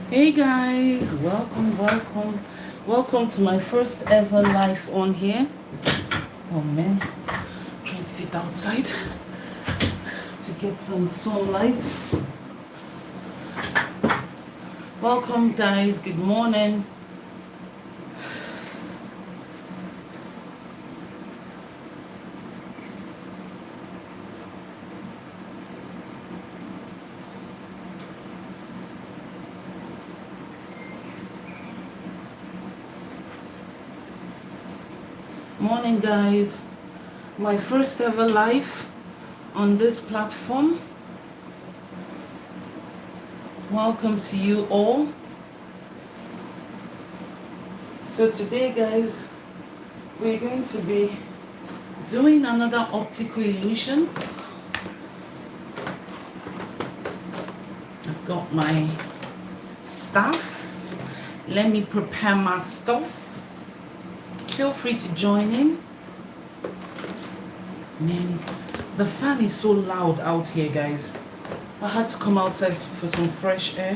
Hey guys, welcome to my first ever live on here. Oh man, trying to sit outside to get some sunlight. Welcome guys, good morning. Morning guys, my first ever live on this platform. Welcome to you all. So today guys, we're going to be doing another optical illusion. I've got my stuff. Let me prepare my stuff. Feel free to join in. Man, the fan is so loud out here, guys. I had to come outside for some fresh air,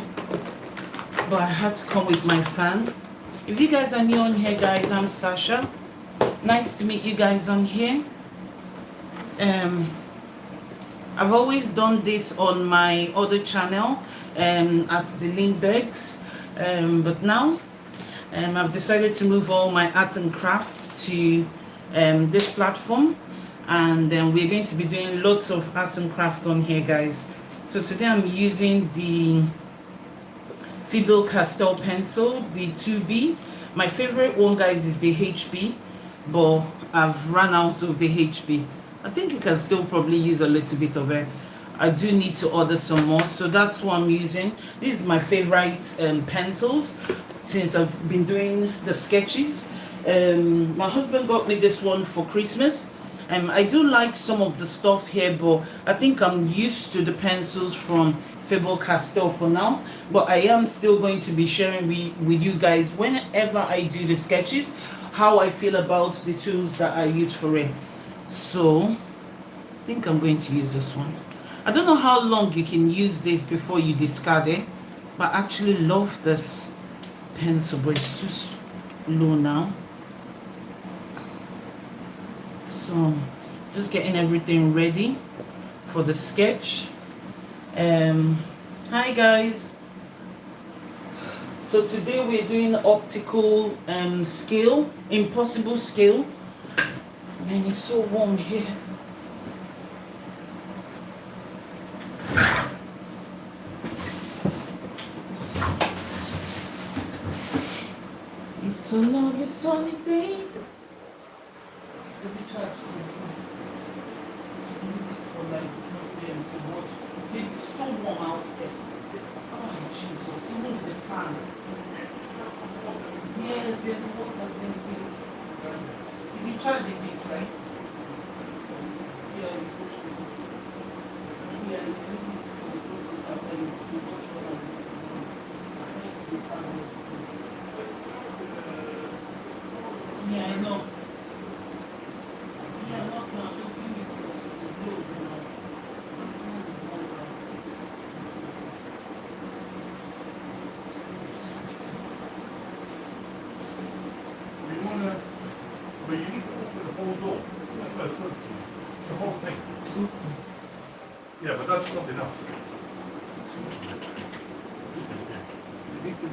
but I had to come with my fan. If you guys are new on here, guys, I'm Sasha. Nice to meet you guys on here. I've always done this on my other channel at the Lindberghs, but now I've decided to move all my art and craft to this platform, and then we're going to be doing lots of art and craft on here, guys. So today I'm using the Faber Castell pencil, the 2B. My favorite one, guys, is the HB, but I've run out of the HB. I think you can still probably use a little bit of it. I do need to order some more, so that's what I'm using. This is my favorite pencils since I've been doing the sketches. My husband got me this one for Christmas. I do like some of the stuff here, but I think I'm used to the pencils from Faber Castell for now. But I am still going to be sharing with you guys whenever I do the sketches how I feel about the tools that I use for it. So I think I'm going to use this one. I don't know how long you can use this before you discard it, but I actually love this pencil, but it's too low now. So just getting everything ready for the sketch. Hi guys. So today we're doing optical scale, impossible scale. Man, it's so warm here. It's a lovely sunny day. Is it charged? For like to watch. It's so warm out there. Oh Jesus, even with the fan. Yes, there's water there. Is it charged a bit, right? Yeah, it's watching. Yeah, yeah, I know. Yeah, not now. Just give me this. Low, You want to, but you need to open the whole door. That's what I said to you. The whole thing. Yeah, but that's not enough. You need to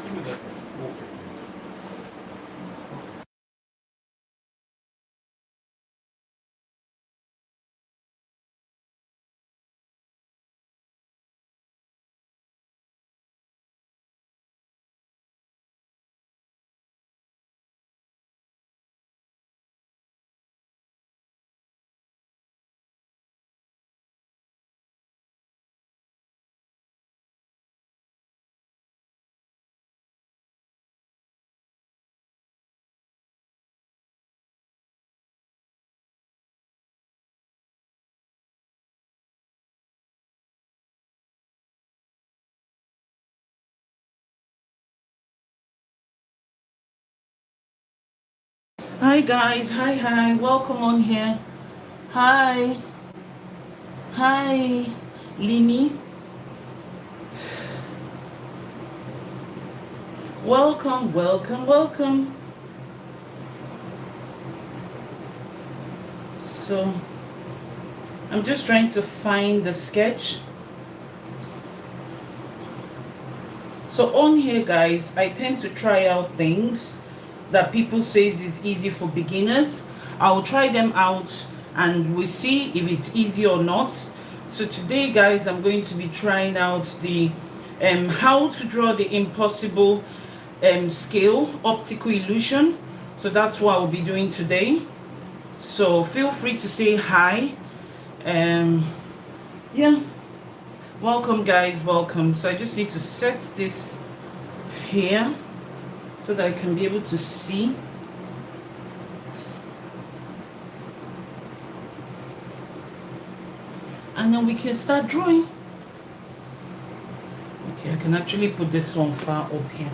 give me that walking. Hi guys, hi, welcome on here. Hi, hi, Lini. Welcome, welcome, welcome. So I'm just trying to find the sketch. So on here, guys, I tend to try out things that people says is easy for beginners. I'll try them out and we'll see if it's easy or not. So today, guys, I'm going to be trying out the how to draw the impossible scale optical illusion. So that's what I'll be doing today. So feel free to say hi. Yeah, welcome, guys, welcome. So I just need to set this here so that I can be able to see. And then we can start drawing. Okay, I can actually put this one far up here.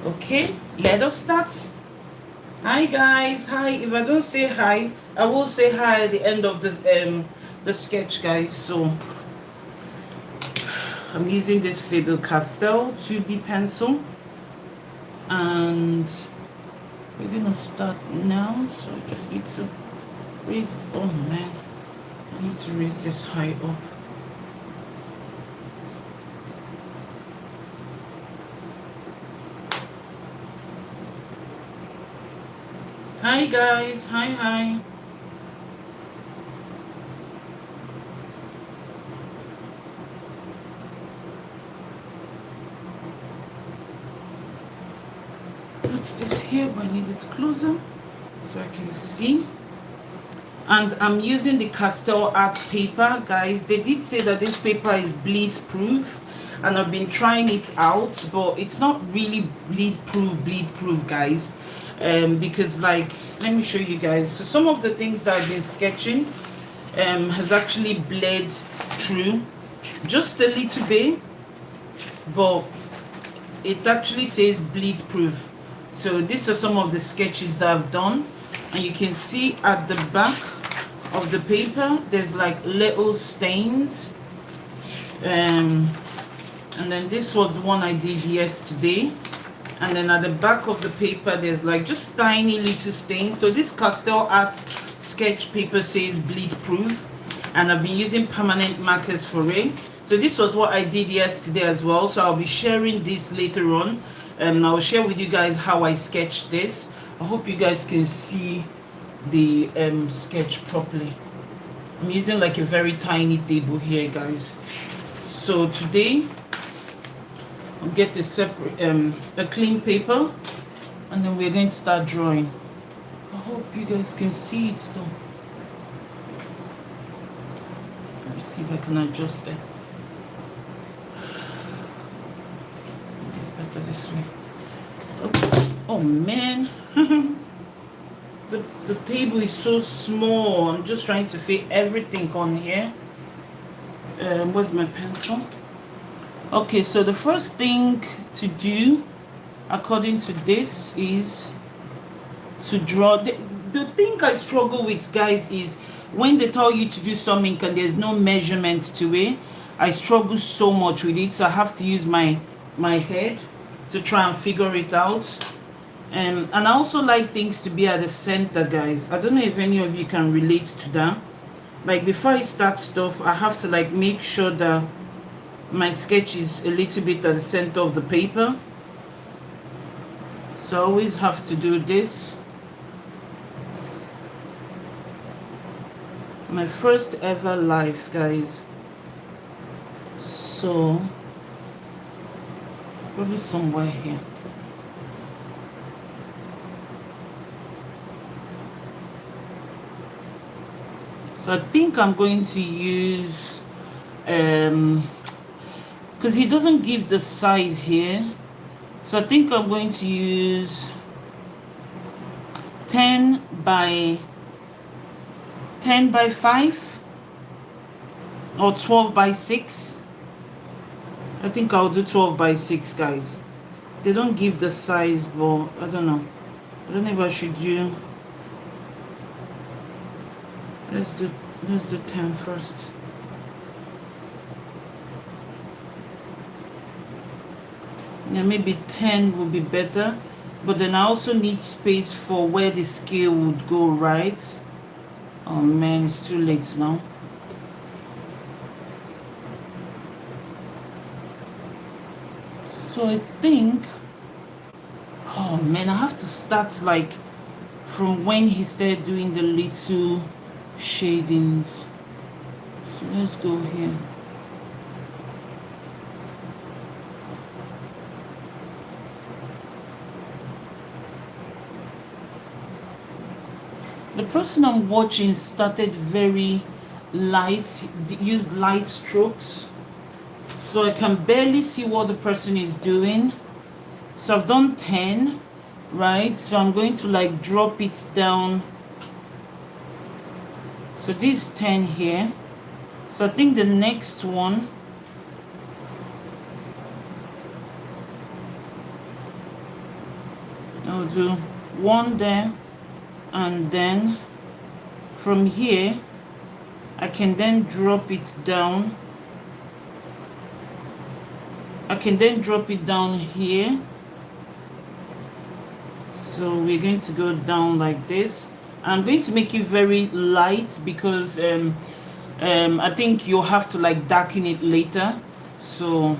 Okay, let us start. Hi guys, hi. If I don't say hi, I will say hi at the end of this the sketch, guys. So I'm using this Faber-Castell 2B pencil and we're gonna start now. So I just need to raise, oh man, I need to raise this high up. Hi guys, hi. Put this here, but I need it closer so I can see. And I'm using the Castell art paper, guys. They did say that this paper is bleed proof and I've been trying it out, but it's not really bleed proof, guys. Because, like, let me show you guys. So some of the things that I've been sketching has actually bled through just a little bit, but it actually says bleed proof. So these are some of the sketches that I've done, and you can see at the back of the paper there's like little stains, and then this was the one I did yesterday. And then at the back of the paper there's like just tiny little stains. So this Castell art sketch paper says bleed proof, and I've been using permanent markers for it. So this was what I did yesterday as well. So I'll be sharing this later on, and I'll share with you guys how I sketched this. I hope you guys can see the sketch properly. I'm using like a very tiny table here, guys. So today I'll get a separate a clean paper, and then we're going to start drawing. I hope you guys can see it though. Let me see if I can adjust it. It's better this way. Oh man. The table is so small. I'm just trying to fit everything on here. Where's my pencil? Okay, so the first thing to do according to this is to draw. The thing I struggle with, guys, is when they tell you to do something and there's no measurement to it. I struggle so much with it, so I have to use my head to try and figure it out. And I also like things to be at the center, guys. I don't know if any of you can relate to that. Like before I start stuff, I have to like make sure that my sketch is a little bit at the center of the paper. So I always have to do this. My first ever live, guys. So probably somewhere here. So I think I'm going to use because he doesn't give the size here, so I think I'm going to use 10 by 5 or 12 by 6. I think I'll do 12 by 6, guys. They don't give the size, but I don't know. I don't know if I should do let's do let's do 10 first. Yeah, maybe 10 would be better, but then I also need space for where the scale would go, right? Oh man, it's too late now. So I think, oh man, I have to start like from when he started doing the little shadings. So let's go here. The person I'm watching started very light, used light strokes, so I can barely see what the person is doing. So I've done 10, right? So I'm going to like drop it down. So this 10 here. So I think the next one, I'll do one there, and then from here I can then drop it down. I can then drop it down here. So we're going to go down like this. I'm going to make it very light because I think you'll have to like darken it later. So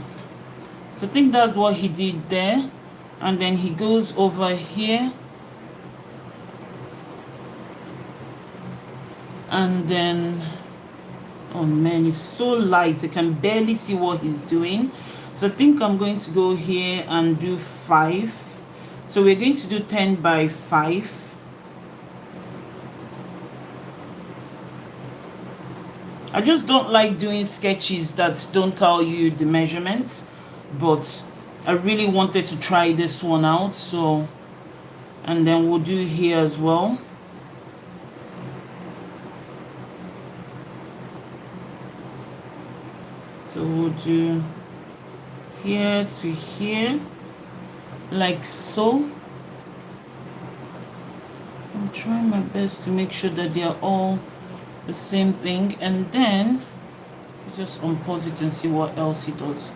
I think that's what he did there. And then he goes over here. And then, oh man, it's so light. I can barely see what he's doing. So I think I'm going to go here and do 5. So we're going to do 10 by 5. I just don't like doing sketches that don't tell you the measurements, but I really wanted to try this one out. So, and then we'll do here as well. So we'll do here to here, like so. I'm trying my best to make sure that they are all the same thing, and then just unpause it and see what else he does.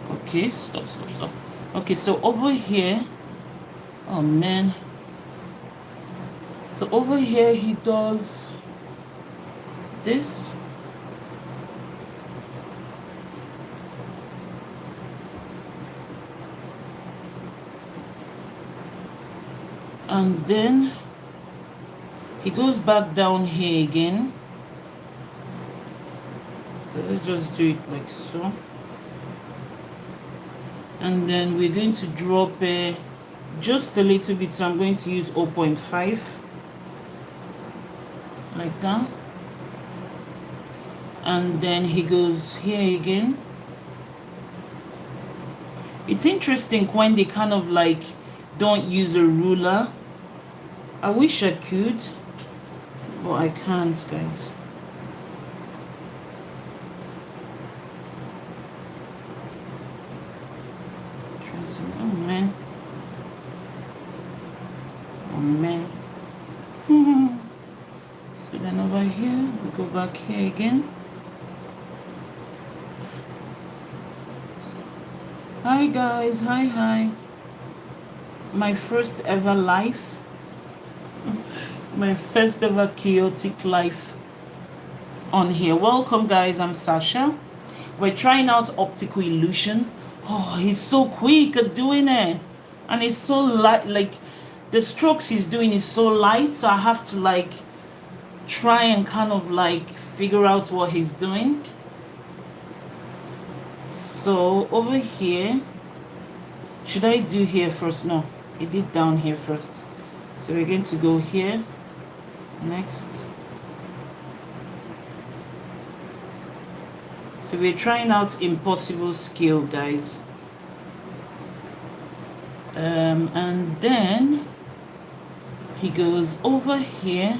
Okay, stop. Okay, so over here, oh man. So over here he does this. And then he goes back down here again. So let's just do it like so. And then we're going to drop just a little bit. So I'm going to use 0.5. Like that. And then he goes here again. It's interesting when they kind of like don't use a ruler. I wish I could, but I can't, guys. Oh man. Oh man. So then over here, we go back here again. Hi guys, hi. My first ever live. My first ever chaotic life on here. Welcome guys, I'm Sasha. We're trying out optical illusion. Oh, he's so quick at doing it. And it's so light, like the strokes he's doing is so light, so I have to like try and kind of like figure out what he's doing. So over here, should I do here first? No, I did down here first. So we're going to go here next. So we're trying out impossible scale, guys. And then he goes over here.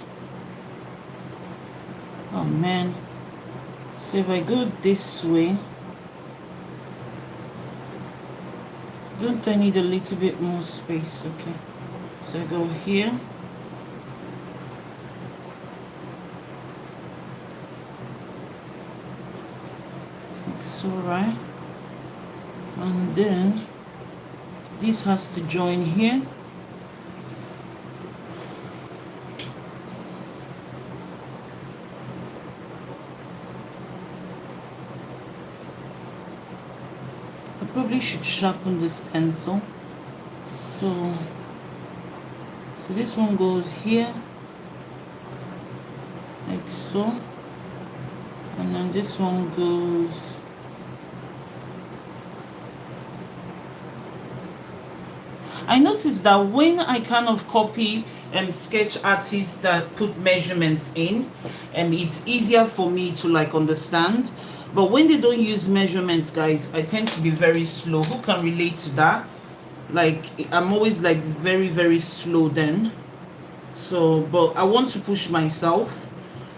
Oh man. So if I go this way, Don't I need a little bit more space? Okay. So I go here. Like so, right? And then this has to join here. I probably should sharpen this pencil. So this one goes here, like so, and then this one goes I noticed that when I kind of copy sketch artists that put measurements in, it's easier for me to like understand. But when they don't use measurements, guys, I tend to be very slow. Who can relate to that? Like, I'm always like very, very slow then. So, but I want to push myself.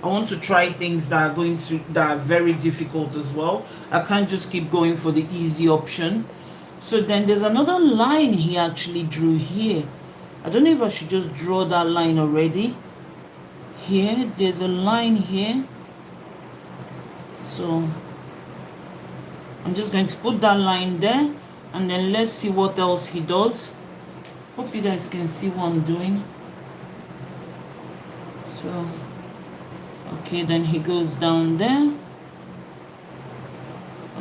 I want to try things that are very difficult as well. I can't just keep going for the easy option. So then there's another line he actually drew here. I don't know if I should just draw that line already. Here, there's a line here. So I'm just going to put that line there, and then let's see what else he does. Hope you guys can see what I'm doing. So, okay, then he goes down there.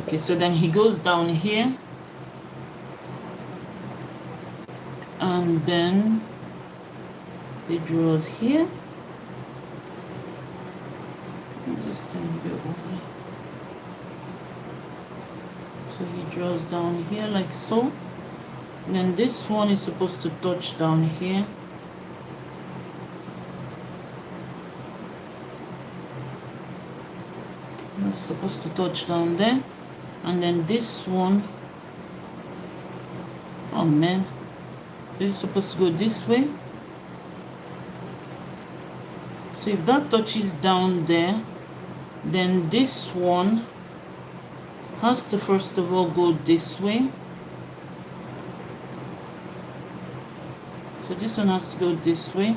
Okay, so then he goes down here. And then he draws here. Just a bit over. So he draws down here like so. And then this one is supposed to touch down here. It's supposed to touch down there. And then this one, oh man, this is supposed to go this way. So if that touches down there, then this one has to first of all go this way. So this one has to go this way,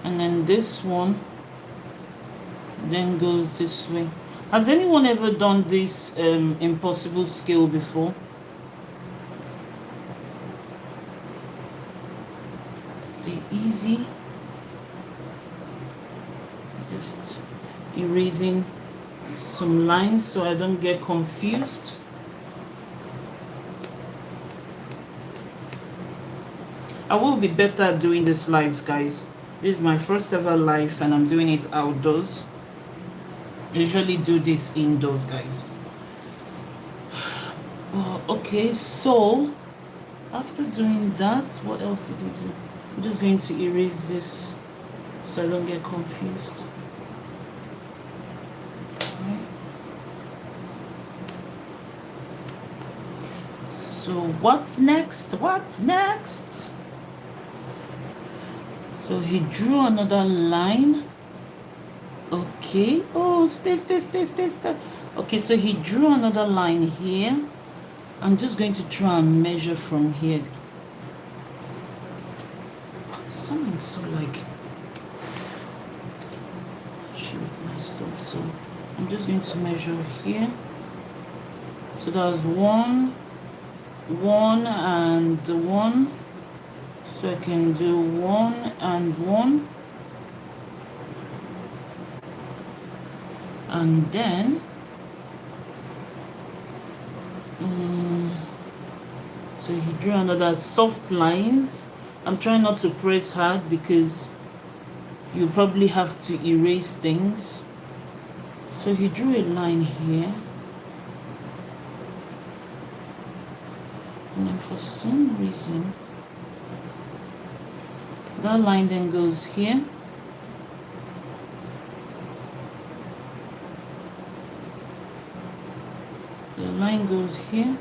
and then this one then goes this way. Has anyone ever done this impossible scale before? Is it easy? Just erasing some lines so I don't get confused. I will be better at doing this lives, guys. This is my first ever live and I'm doing it outdoors. I usually do this indoors, guys. Okay, so after doing that, what else did we do? I'm just going to erase this so I don't get confused. Right. So what's next? What's next? So he drew another line. Okay. Oh, stay. Okay, so he drew another line here. I'm just going to try and measure from here. Something so like shoot my stuff. So I'm just going to measure here. So that was one and one. So I can do 1 and 1. And then so he drew another soft lines. I'm trying not to press hard because you probably have to erase things. So he drew a line here. And then for some reason that line then goes here. The line goes here,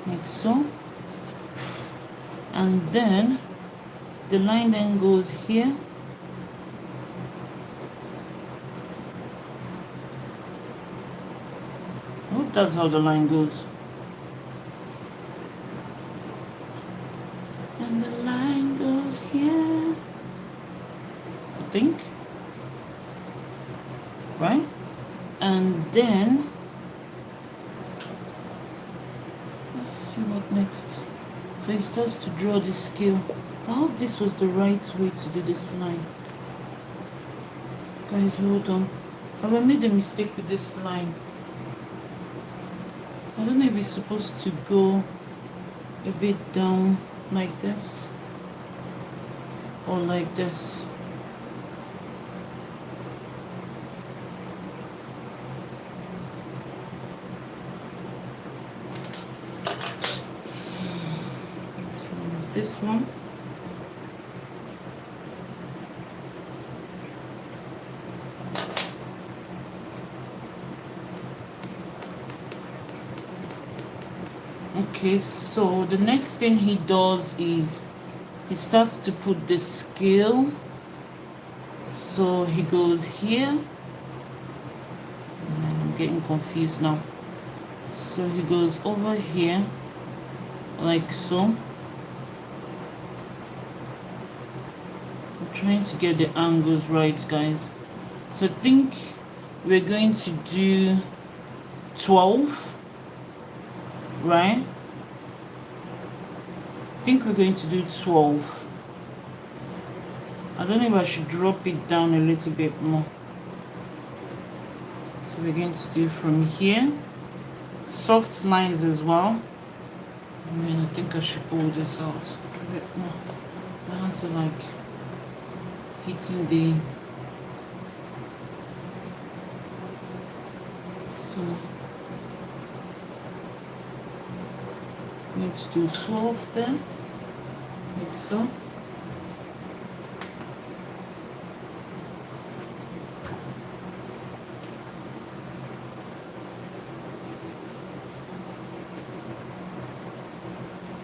like so. And then the line then goes here. I hope that's how the line goes. And the line goes here, I think, right? And then let's see what next. So he starts to draw the scale. I hope this was the right way to do this line. Guys, hold on. Have I made a mistake with this line? I don't know if it's supposed to go a bit down like this or like this. Let's remove this one. Okay, so the next thing he does is he starts to put the scale. So he goes here. I'm getting confused now. So he goes over here, like so. I'm trying to get the angles right, guys. So I think we're going to do 12, right? I think we're going to do 12. I don't know if I should drop it down a little bit more. So we're going to do from here. Soft lines as well. I mean, I think I should pull this out a bit more. My hands are like hitting the... So I'm going to do 12 then, like so.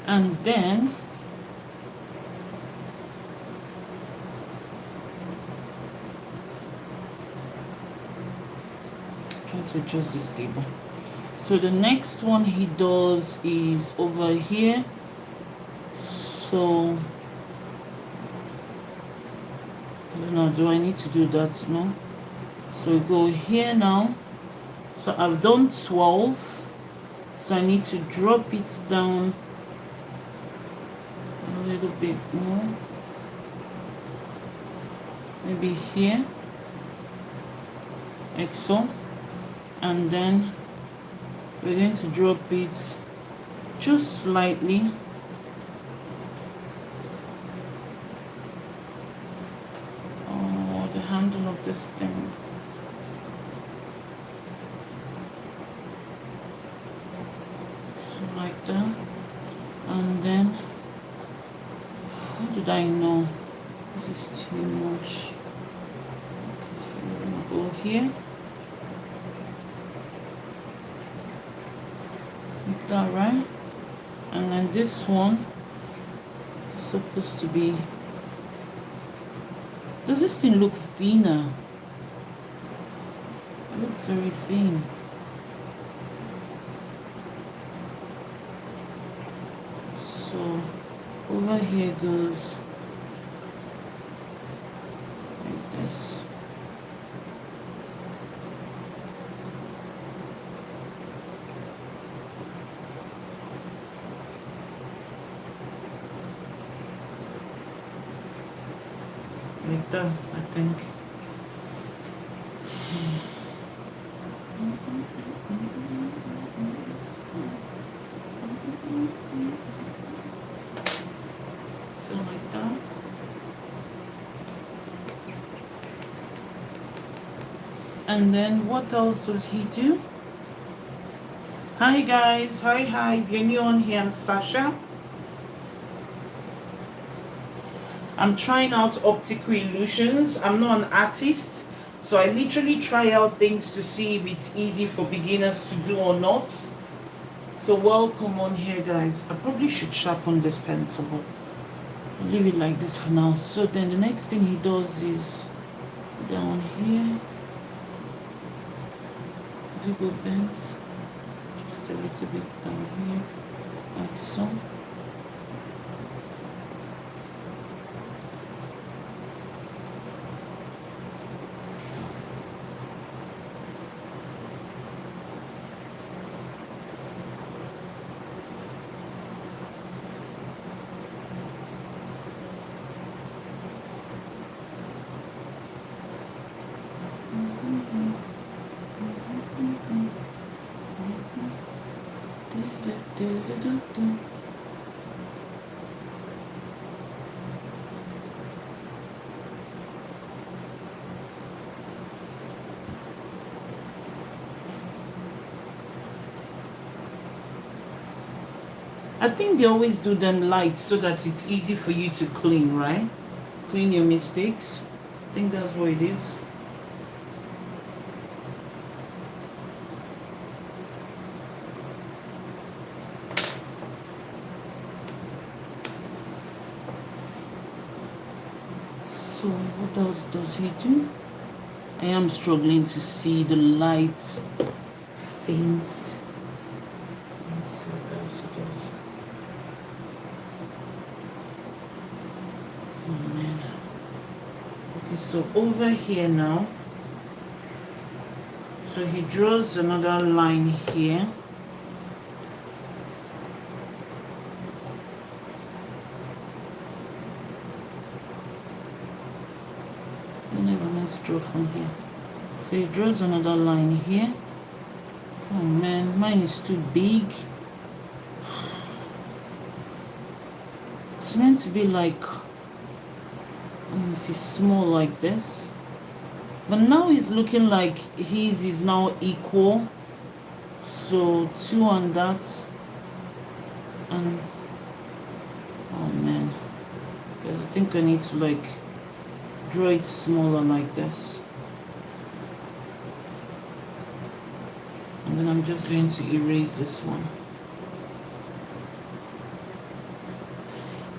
And then trying to adjust this table. So the next one he does is over here. So I don't know, do I need to do that now? So go here now. So I've done 12. So I need to drop it down a little bit more. Maybe here. Like so. And then we're going to drop it just slightly. Oh, the handle of this thing. So like that. And then, how did I know this is too much? Okay, so we're gonna go here. Like that, right? And then this one is supposed to be... Does this thing look thinner? It looks very thin. So over here goes like this. Like that, I think. So like that. And then what else does he do? Hi guys, hi, if you're new on here, I'm Sasha. I'm trying out optical illusions. I'm not an artist, so I literally try out things to see if it's easy for beginners to do or not. So welcome on here, guys. I probably should sharpen this pencil, but I'll leave it like this for now. So then the next thing he does is down here. If you go bent, it a little bit down here, like so. I think they always do them light so that it's easy for you to clean, right? Clean your mistakes. I think that's what it is. So what else does he do? I am struggling to see the light faint. Let's see what else he does. Oh man. Okay, so over here now. So he draws another line here. I never meant to draw from here. So he draws another line here. Oh man, mine is too big. It's meant to be like, let me see, small like this. But now it's looking like his is now equal. So 2 on that. And oh man, because I think I need to like draw it smaller like this. And then I'm just going to erase this one.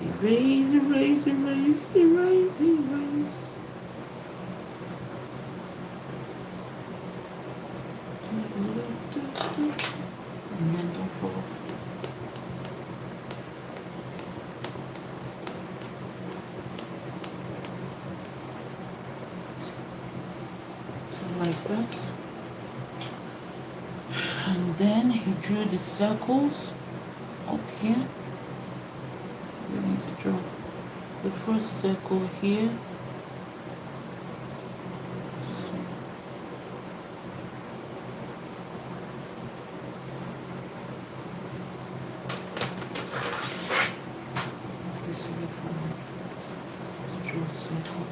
Erase, erase, erase, erase, erase. And then don't fall off. So like that. And then he drew the circles up here. We're going to draw the first circle here. So this will be fun. Draw a circle.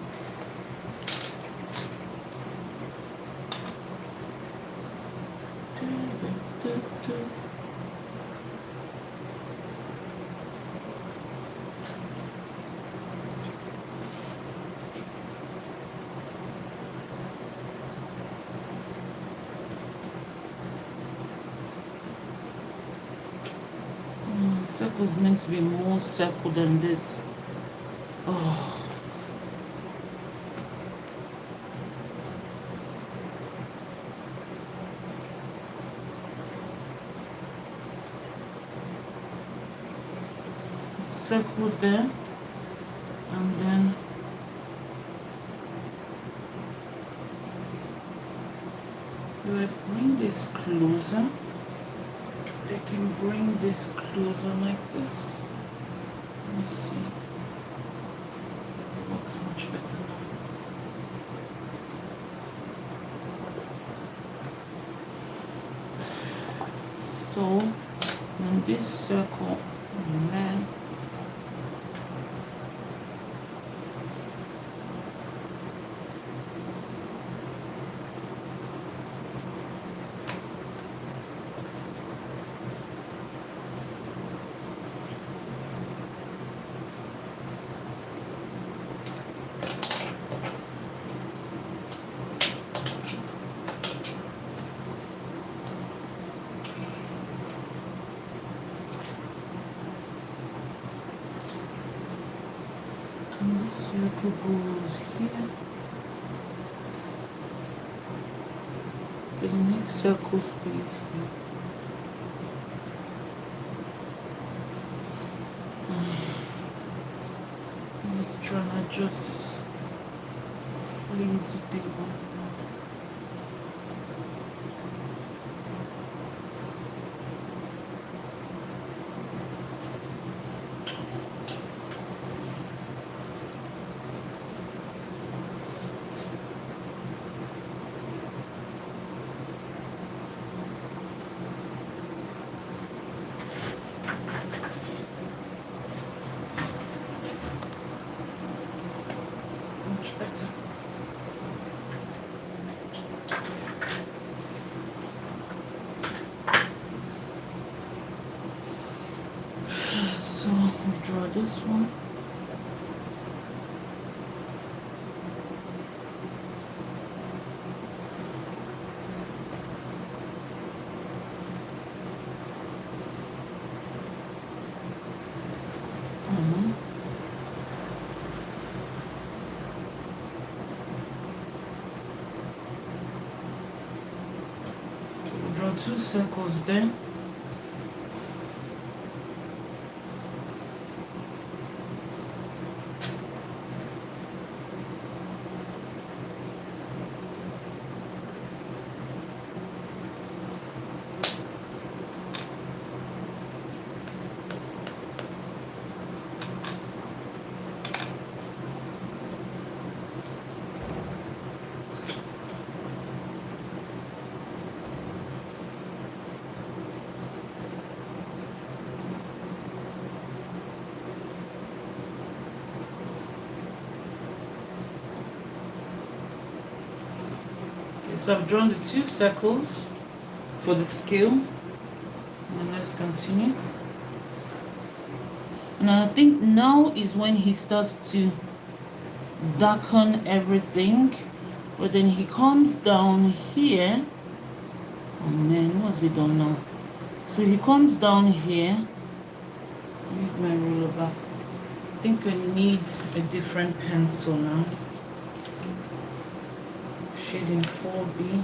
Circle is meant to be more circle than this. Oh. Circle there, and then do I bring this closer? I can bring this closer like this. Let me see. It works much better now. So, in this circle, man. And this circle goes here. The next circle stays here. adjust this flimsy table. Much better. So I'll draw this one. So we'll draw 2 circles there. So I've drawn the 2 circles for the scale. And let's continue. And I think now is when he starts to darken everything. But then he comes down here. Oh man, what's he done now? So he comes down here. Need my ruler back. I think I need a different pencil now. Shading 4B.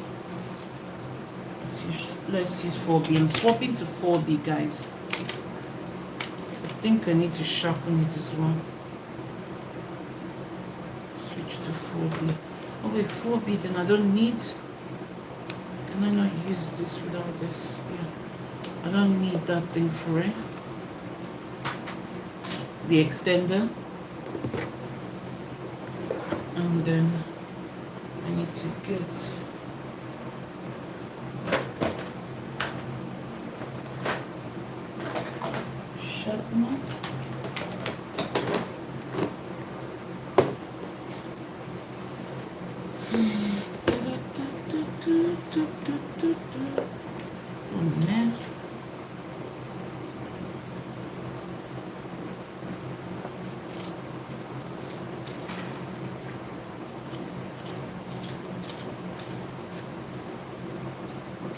Let's use 4B. I'm swapping to 4B, guys. I think I need to sharpen it as well. Switch to 4B. Okay, 4B, then I don't need. Can I not use this without this? Yeah. I don't need that thing for it. The extender. And then I need to get sharpener. Oh man.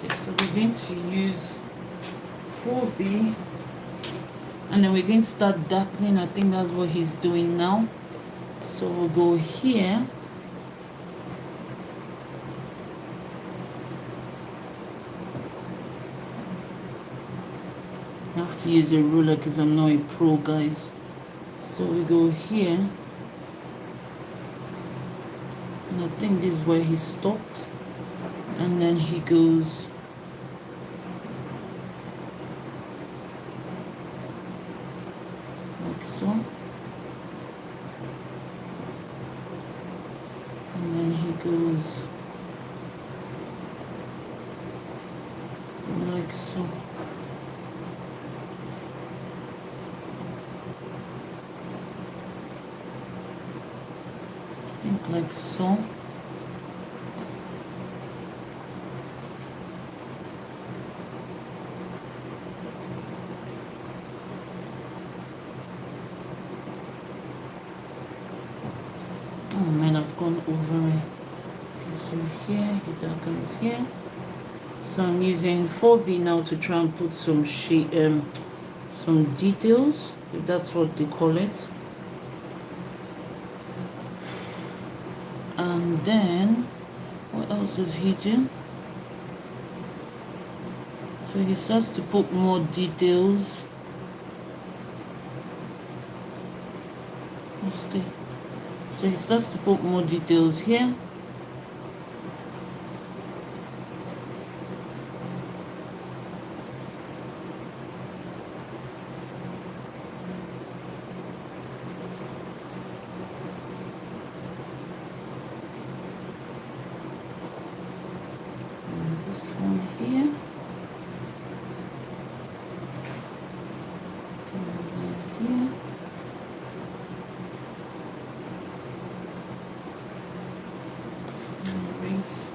So we're going to use 4B and then we're going to start darkening. I think that's what he's doing now. So we'll go here. I have to use a ruler because I'm not a pro, guys. So we go here. And I think this is where he stopped. And then he goes like so, and then he goes like so. I think like so. Oh man, I've gone over it. Okay, so here, he darkens here. So I'm using 4B now to try and put some some details, if that's what they call it. And then, what else does he do? So he starts to put more details. What's the So he starts to put more details here. And this one here. And then here. Erase.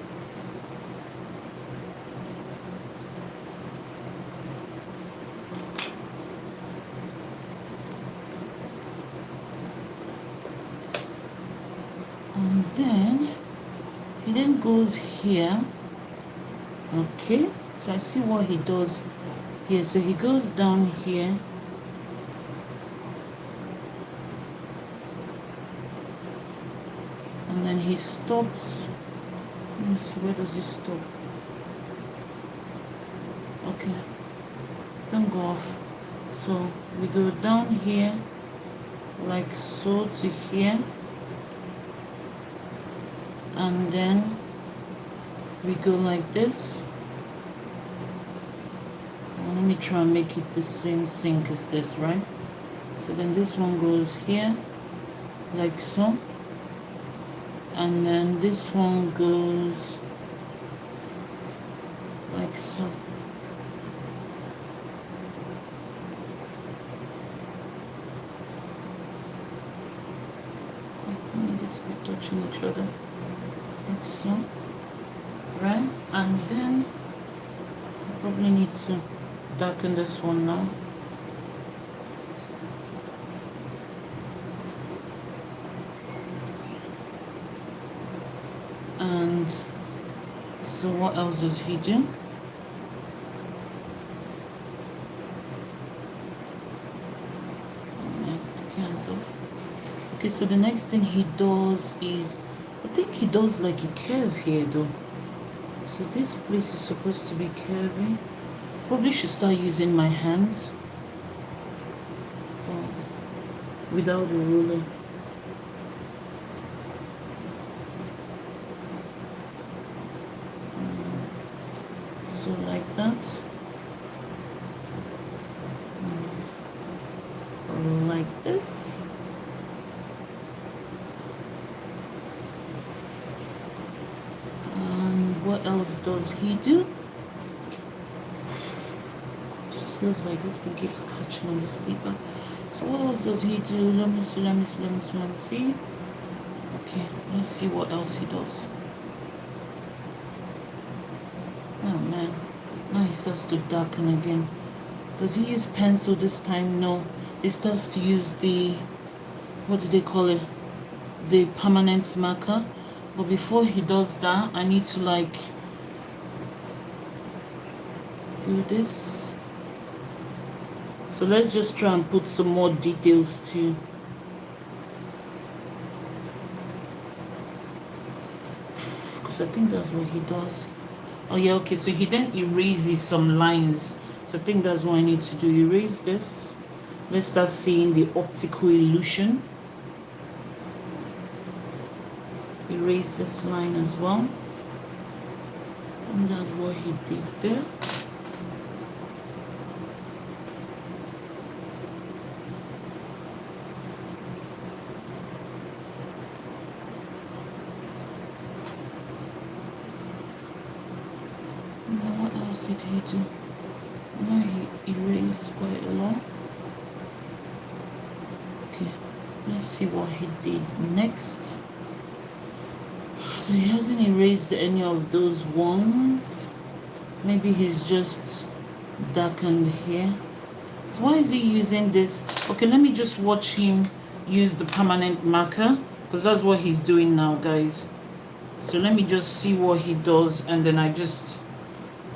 And then he then goes here. Okay, so I see what he does here. So he goes down here. And then he stops. Let me see, where does he stop? Okay, don't go off. So we go down here, like so, to here. And then we go like this. Well, let me try and make it the same sync as this, right? So then this one goes here, like so. And then this one goes like so. I need it to be touching each other, like so, right? And then I probably need to darken this one now. And so what else does he do? Oh man, hands off. Okay, so the next thing he does is, I think he does like a curve here though. So this place is supposed to be curvy. Probably should start using my hands without a ruler. So like that. And like this. And what else does he do? Just feels like this thing keeps catching on this paper. So what else does he do? Let me see. Okay, let's see what else he does. Oh man, now he starts to darken again. Does he use pencil this time? No, he starts to use the, what do they call it? The permanent marker. But before he does that, I need to like do this. So let's just try and put some more details too. Because I think that's what he does. Oh yeah, okay, so he then erases some lines. So I think that's what I need to do. Erase this. Let's start seeing the optical illusion. Erase this line as well. And that's what he did there. Now what else did he do? Now he erased quite a lot. Okay, let's see what he did next. So he hasn't erased any of those ones. Maybe he's just darkened here. So why is he using this? Okay, let me just watch him use the permanent marker, because that's what he's doing now, guys. So let me just see what he does, and then I just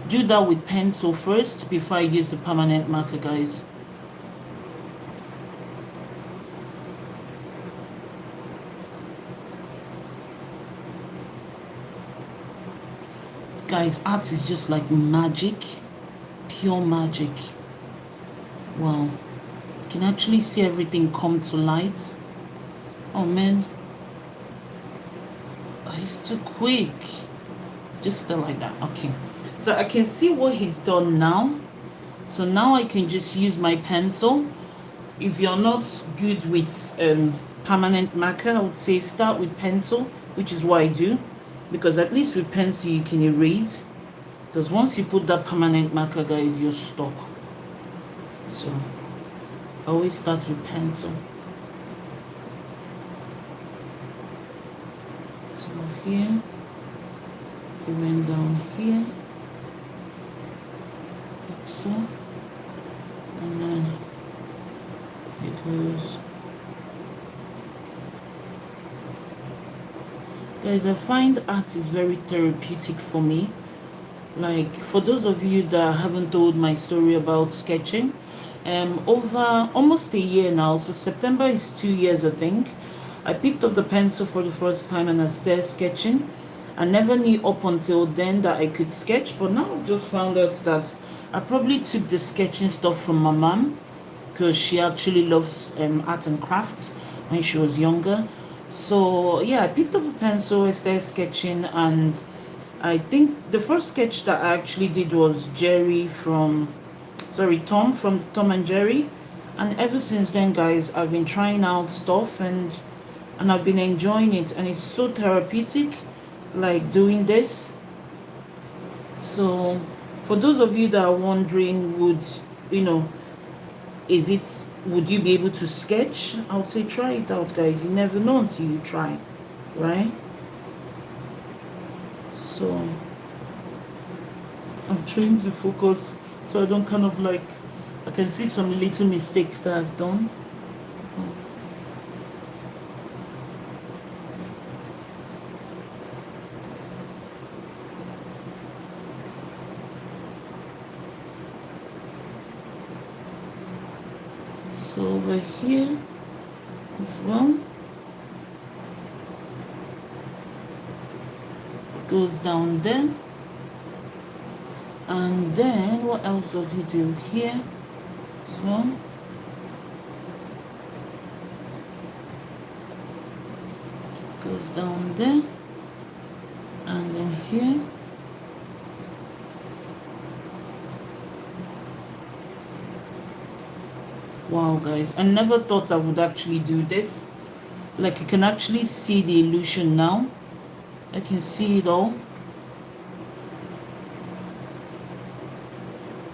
do that with pencil first before I use the permanent marker, guys. Guys, art is just like magic, pure magic. Wow, you can actually see everything come to light. Oh man, He's too quick. Just like that. Okay. So I can see what he's done now. So now I can just use my pencil. If you're not good with permanent marker, I would say start with pencil, which is what I do. Because at least with pencil you can erase. Because once you put that permanent marker, guys, you're stuck. So I always start with pencil. So here, we went down here, like so, and then it goes. Guys, I find art is very therapeutic for me. Like, for those of you that haven't told my story about sketching, over almost a year now, so September is 2 years, I think. I picked up the pencil for the first time and I started sketching. I never knew up until then that I could sketch, but now I've just found out that I probably took the sketching stuff from my mom, because she actually loves art and crafts when she was younger. So yeah, I picked up a pencil, I started sketching, and I think the first sketch that I actually did was Tom from Tom and Jerry. And ever since then, guys, I've been trying out stuff and I've been enjoying it, and it's so therapeutic, like doing this. So for those of you that are wondering, would you be able to sketch? I would say try it out, guys. You never know until you try, right? So I'm trying to focus so I don't I can see some little mistakes that I've done. So over here as well, it goes down there. And then what else does he do here? This one. Goes down there. And then here. Wow, guys, I never thought I would actually do this. Like, you can actually see the illusion now. I can see it all.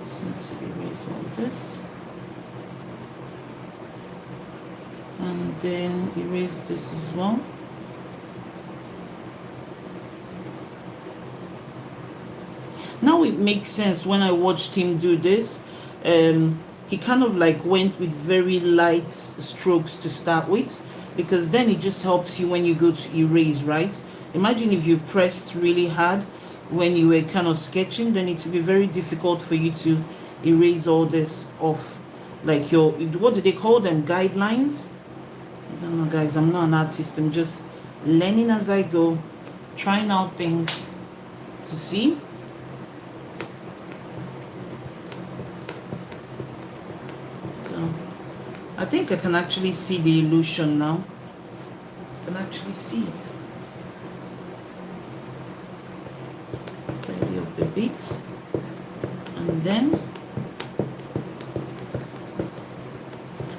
So let's erase all this. And then erase this as well. Now it makes sense when I watched him do this. He kind of like went with very light strokes to start with, because then it just helps you when you go to erase, right? Imagine if you pressed really hard when you were kind of sketching, then it would be very difficult for you to erase all this off. Like your, what do they call them? Guidelines? I don't know, guys. I'm not an artist. I'm just learning as I go, trying out things to see. I think I can actually see the illusion now. I can actually see it. Tidy up a bit. And then,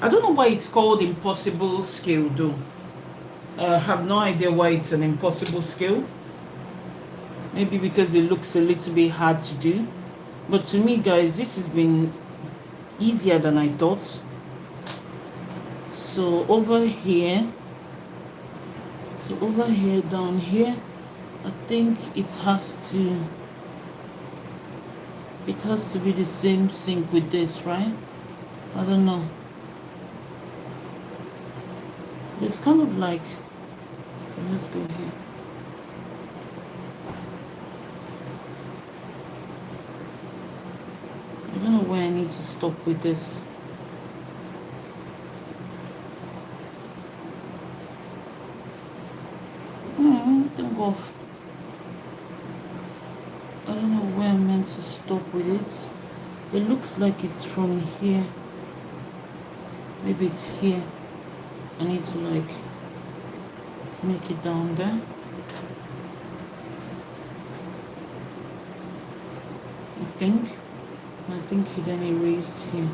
I don't know why it's called impossible scale though. I have no idea why it's an impossible scale. Maybe because it looks a little bit hard to do. But to me, guys, this has been easier than I thought. So over here, down here, I think it has to be the same sync with this, right? I don't know. It's kind of like, okay, let's go here. I don't know where I need to stop with this. Think of, I don't know where I'm meant to stop with it. It looks like it's from here. Maybe it's here. I need to like make it down there. I think he then erased here.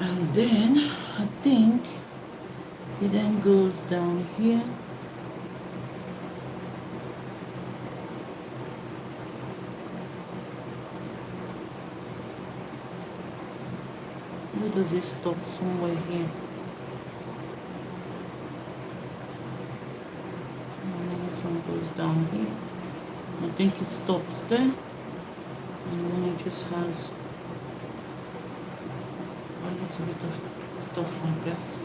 And then I think he then goes down here. Where does it stop? Somewhere here. And then this one goes down here. I think it stops there. And then it just has a little bit of stuff like this.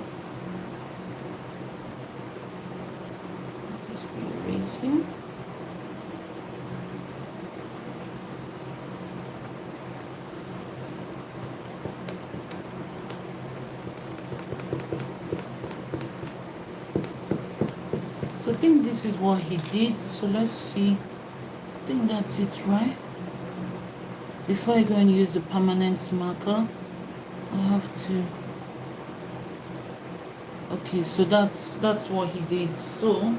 Just erase here. So I think this is what he did. So let's see. I think that's it, right? Before I go and use the permanent marker, I have to. Okay, so that's what he did. So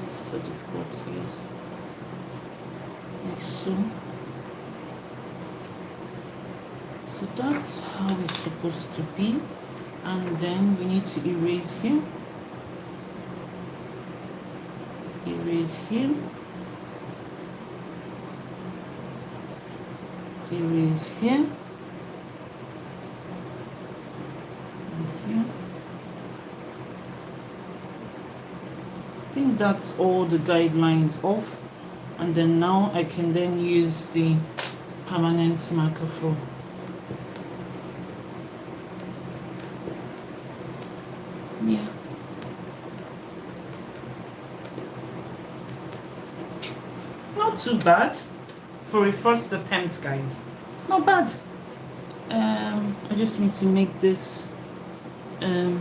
it's so difficult to use. Like so. So that's how it's supposed to be. And then we need to erase here. Erase here. Erase here. And here. I think that's all the guidelines off. And then now I can then use the permanent marker for yeah. Not too bad for a first attempt, guys. It's not bad. I just need to make this a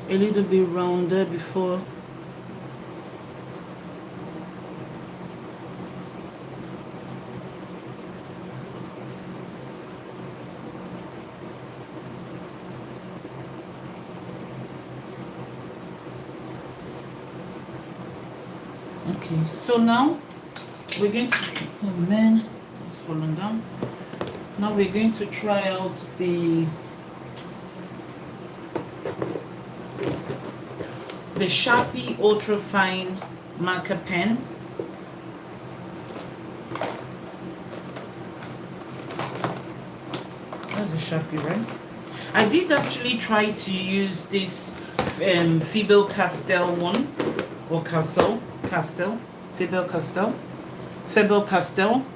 little bit rounder before okay, so now we're going to, oh man, it's fallen down. Now we're going to try out the Sharpie Ultra Fine marker pen. That's a Sharpie, right? I did actually try to use this Faber-Castell one, or Faber-Castell.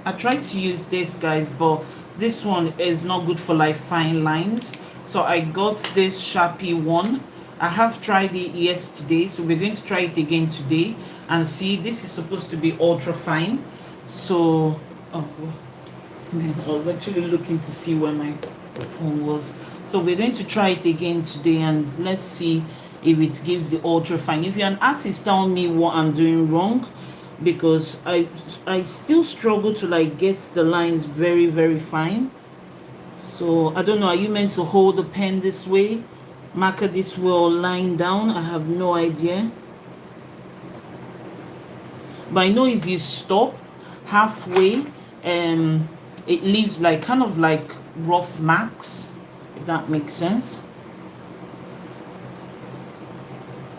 I tried to use this, guys, but this one is not good for like fine lines. So I got this Sharpie one. I have tried it yesterday, so we're going to try it again today and see. This is supposed to be ultra fine. So, oh man, I was actually looking to see where my phone was. So we're going to try it again today and let's see if it gives the ultra fine. If you're an artist, tell me what I'm doing wrong, because I still struggle to like get the lines very, very fine. So I don't know, are you meant to hold the pen this way, marker this way, or line down? I have no idea. But I know if you stop halfway, it leaves like kind of like rough marks, if that makes sense.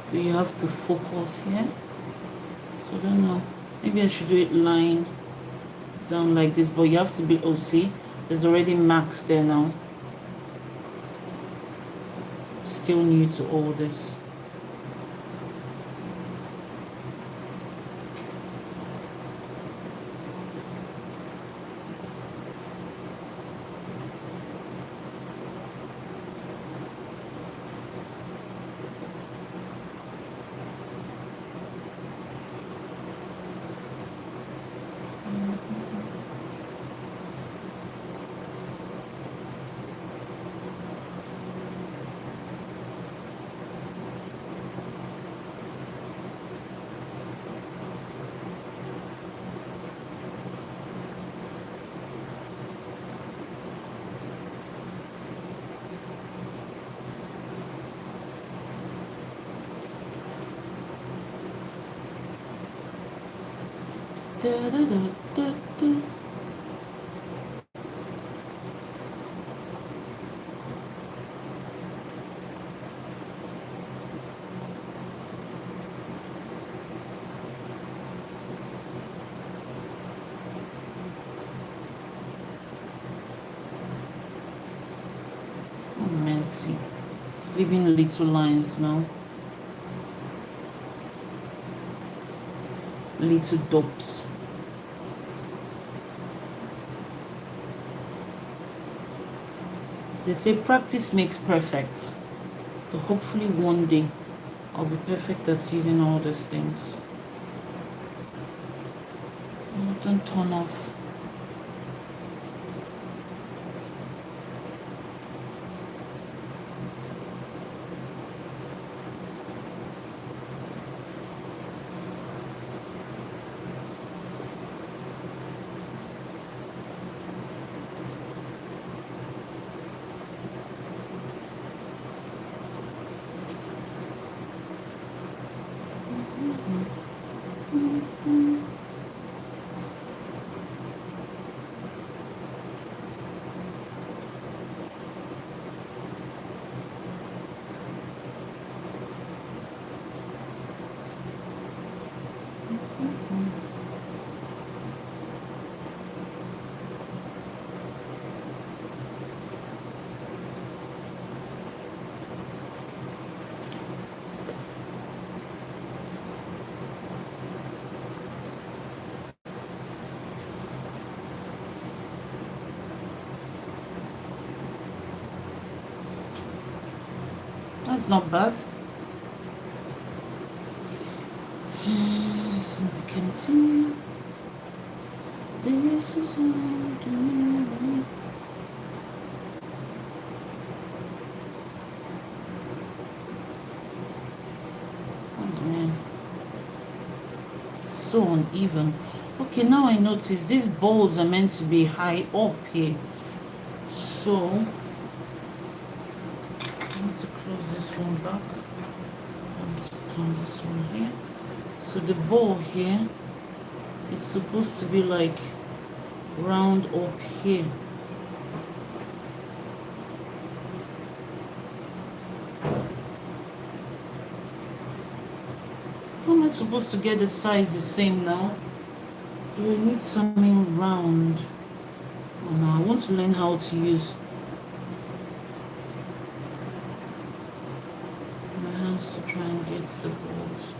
So you have to focus here. So I don't know, maybe I should do it line down like this, but you have to be, oh see, there's already marks there now. Still new to all this. Da, da, da, da, da. Oh, Nancy. It's leaving little lines now. Little dots. They say practice makes perfect. So hopefully one day I'll be perfect at using all these things. Oh, don't turn off. That's not bad. We continue. This is how we do it. Oh man, so uneven. Okay, now I notice these balls are meant to be high up here. So I need to close this one back and turn this one here. So the ball here is supposed to be like round up here. How am I supposed to get the size the same now? Do I need something round? Oh no, I want to learn how to use my hands to try and get the balls.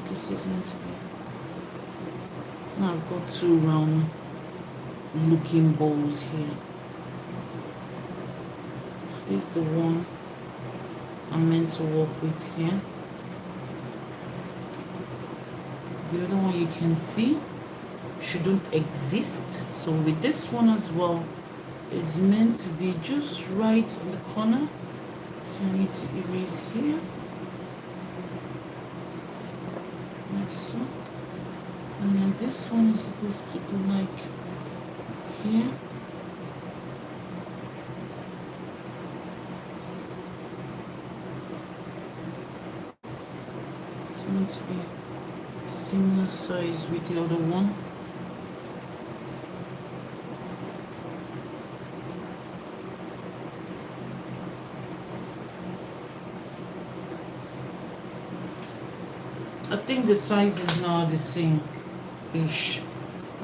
This is meant to be. Now I've got two round looking balls here. This is the one I'm meant to work with here. The other one you can see shouldn't exist. So with this one as well, it's meant to be just right on the corner. So I need to erase here. Like so. And then this one is supposed to be like here. It's meant to be similar size with the other one. I think the sizes now are the same-ish,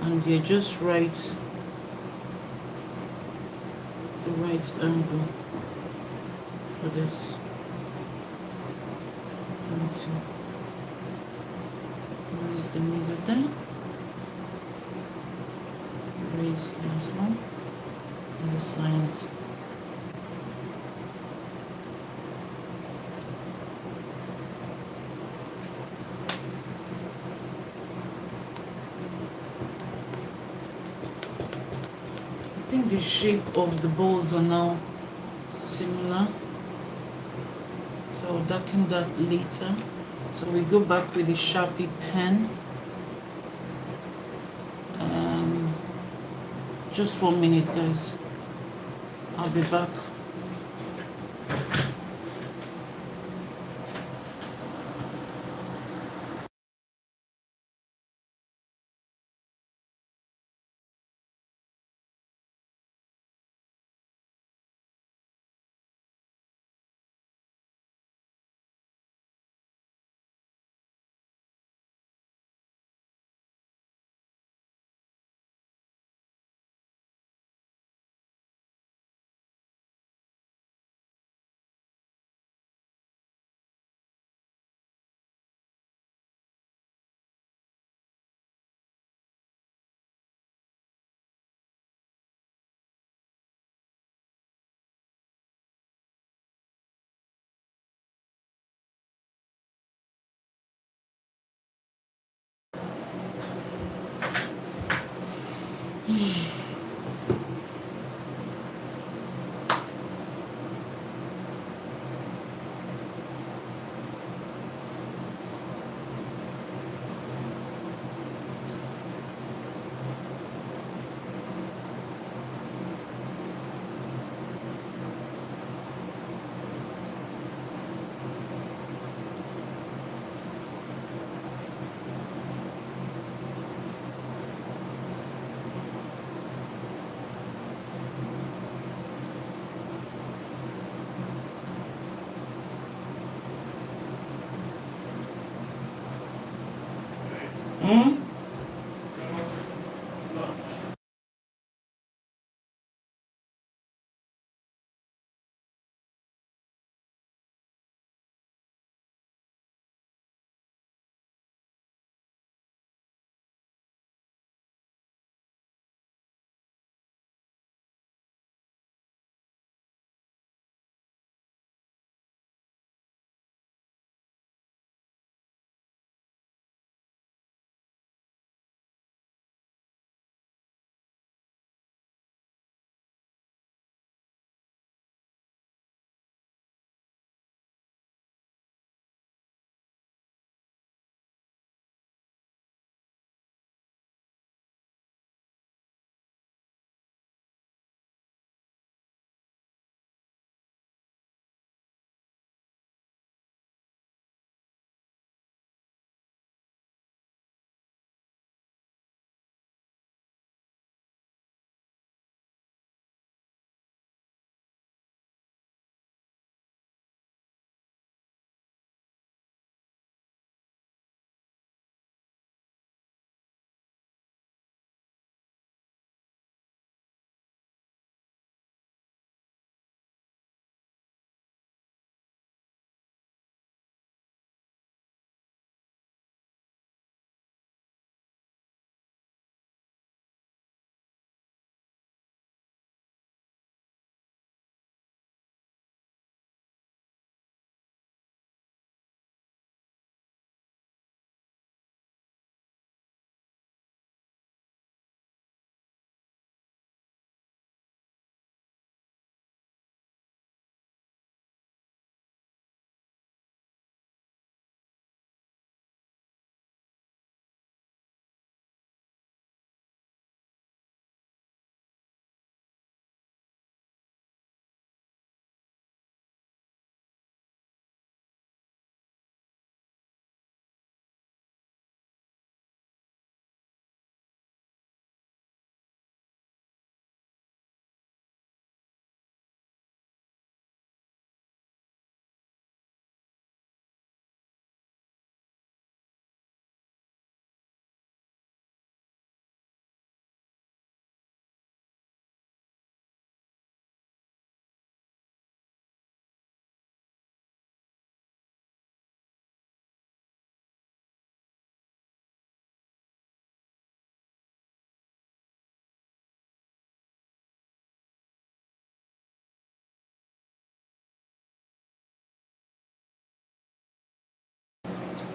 and they're just right, the right angle for this. Let me see. Raise the middle there. Raise here as well. And the sides. think the shape of the balls are now similar, so I'll darken that later. So we go back with the Sharpie pen. Just 1 minute, guys. I'll be back. Hmm?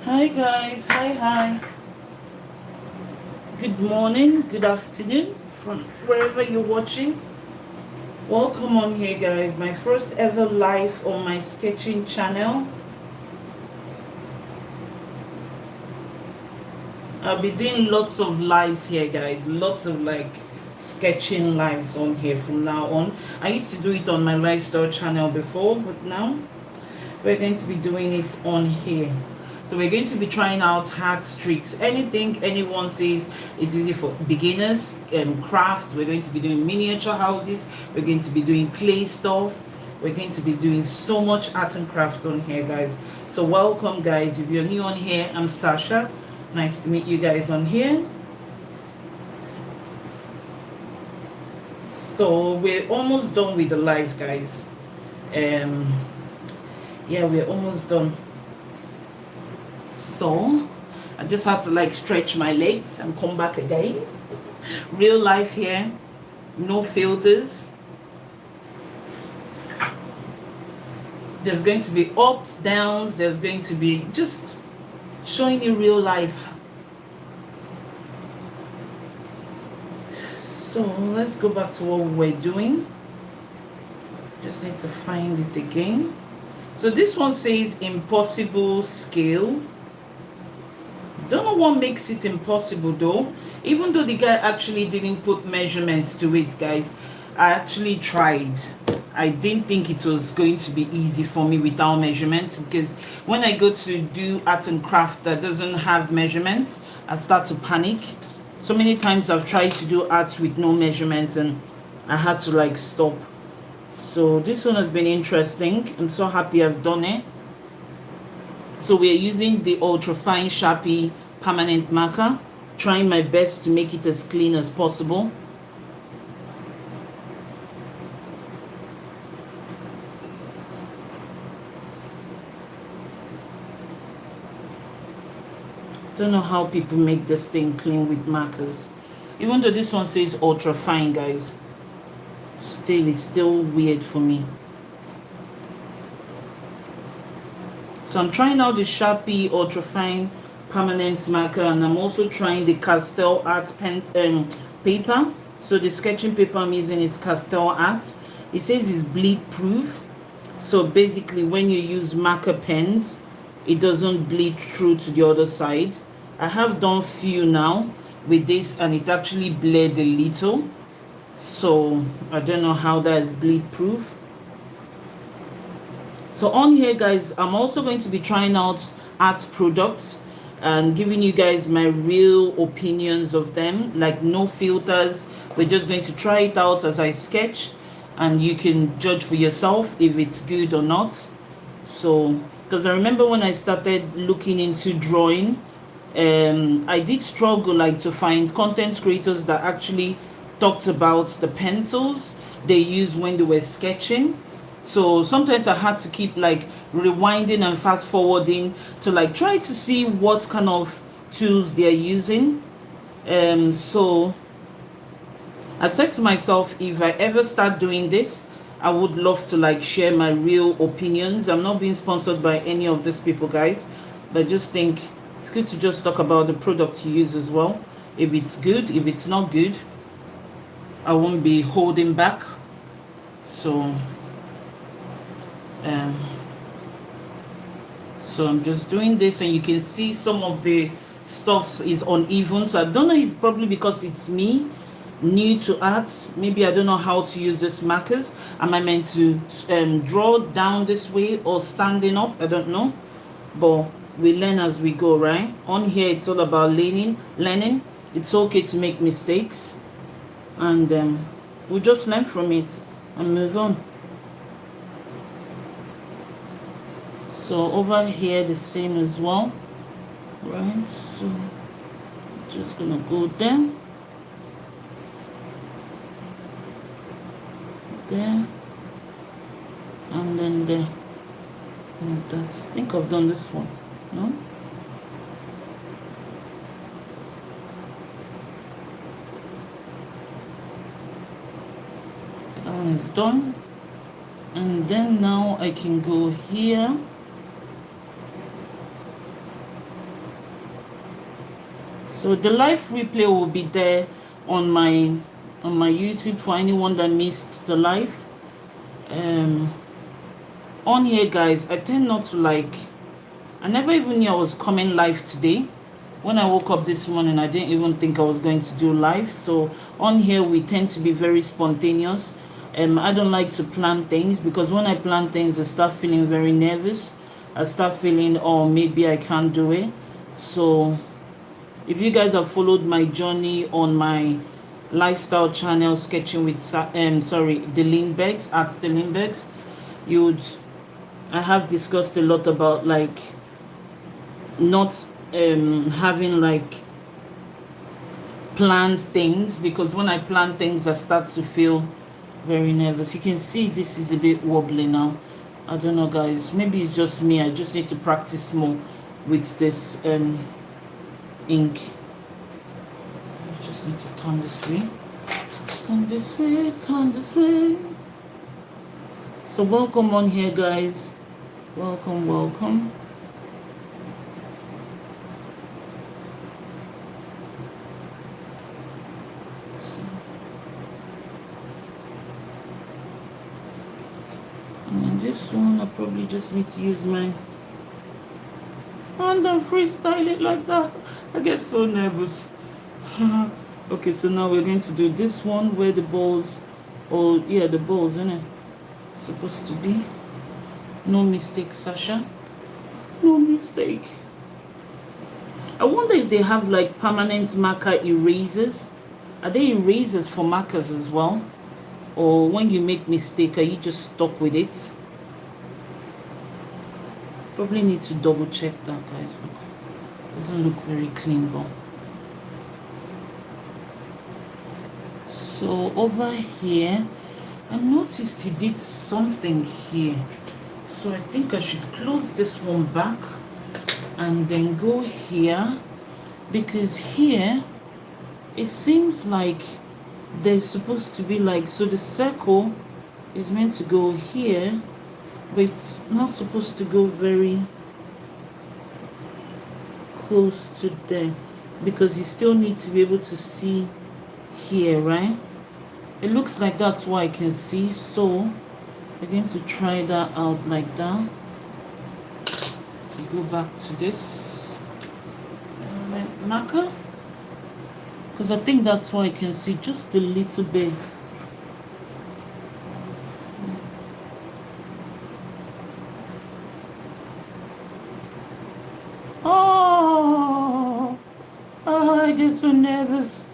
Hi guys, hi. Good morning, good afternoon from wherever you're watching. Welcome on here, guys. My first ever live on my sketching channel. I'll be doing lots of lives here, guys. Lots of like sketching lives on here from now on. I used to do it on my lifestyle channel before, but now we're going to be doing it on here. So we're going to be trying out hacks, tricks, anything anyone says is easy for beginners, craft. We're going to be doing miniature houses. We're going to be doing clay stuff. We're going to be doing so much art and craft on here, guys. So welcome, guys. If you're new on here, I'm Sasha. Nice to meet you guys on here. So we're almost done with the live, guys. Yeah, we're almost done. So I just had to like stretch my legs and come back again. Real life here, no filters. There's going to be ups, downs. There's going to be just showing you real life. So let's go back to what we're doing. Just need to find it again. So this one says impossible scale. Don't know what makes it impossible though. Even though the guy actually didn't put measurements to it, guys, I actually tried. I didn't think it was going to be easy for me without measurements, because when I go to do art and craft that doesn't have measurements, I start to panic. So many times I've tried to do art with no measurements and I had to like stop. So this one has been interesting. I'm so happy I've done it. So we're using the ultra fine Sharpie permanent marker, trying my best to make it as clean as possible. Don't know how people make this thing clean with markers. Even though this one says ultra fine, guys, still it's still weird for me. So I'm trying out the Sharpie ultra fine permanent marker, and I'm also trying the Castel Art pen paper. So the sketching paper I'm using is Castel Art. It says it's bleed proof. So basically when you use marker pens, it doesn't bleed through to the other side. I have done few now with this and it actually bled a little. So I don't know how that is bleed proof. So on here, guys, I'm also going to be trying out art products and giving you guys my real opinions of them, like no filters. We're just going to try it out as I sketch and you can judge for yourself if it's good or not. So because I remember when I started looking into drawing, I did struggle like to find content creators that actually talked about the pencils they use when they were sketching. So sometimes I had to keep like rewinding and fast forwarding to like try to see what kind of tools they're using. So I said to myself, if I ever start doing this, I would love to like share my real opinions. I'm not being sponsored by any of these people, guys, but I just think it's good to just talk about the product you use as well. If it's good, if it's not good, I won't be holding back. So I'm just doing this, and you can see some of the stuff is uneven. So I don't know, it's probably because it's me, new to art. Maybe I don't know how to use these markers. Am I meant to draw down this way or standing up? I don't know, but we learn as we go, right? On here it's all about learning. It's okay to make mistakes, and we'll just learn from it and move on. So over here the same as well, right? So just gonna go there, and then there. I think I've done this one, no? So that one is done, and then now I can go here. So the live replay will be there on my on my YouTube for anyone that missed the live. On here, guys, I tend not to I never even knew I was coming live today. When I woke up this morning, I didn't even think I was going to do live. So on here, we tend to be very spontaneous. I don't like to plan things, because when I plan things, I start feeling very nervous. I start feeling, oh, maybe I can't do it. So if you guys have followed my journey on my lifestyle channel, sketching with the Lindberghs, at the Lindberghs, I have discussed a lot about not having planned things, because when I plan things, I start to feel very nervous. You can see this is a bit wobbly now. I don't know, guys, maybe it's just me. I just need to practice more with this ink. I just need to turn this way, turn this way, turn this way. So welcome on here, guys. Welcome. And this one, I probably just need to use my hand and freestyle it like that. I get so nervous. Okay, so now we're going to do this one where the balls, the balls, isn't it? Supposed to be. No mistake, Sasha. No mistake. I wonder if they have permanent marker erasers. Are they erasers for markers as well? Or when you make mistake, are you just stuck with it? Probably need to double check that, guys. Look, it doesn't look very clean, but so over here, I noticed he did something here. So I think I should close this one back and then go here, because here it seems like there's supposed to be so the circle is meant to go here, but it's not supposed to go very close to there, because you still need to be able to see here, right? It looks like that's what I can see, so we're going to try that out like that. Go back to this marker, because I think that's why I can see just a little bit. Oh, I get so nervous.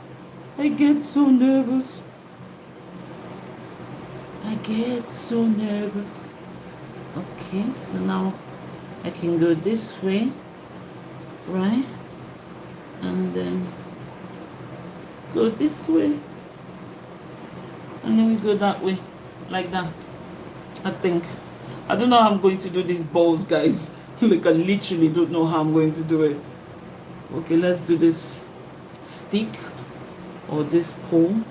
I get so nervous. Okay, so now I can go this way, right? And then go this way. And then we go that way, like that. I think. I don't know how I'm going to do these balls, guys. I literally don't know how I'm going to do it. Okay, let's do this stick or this pole.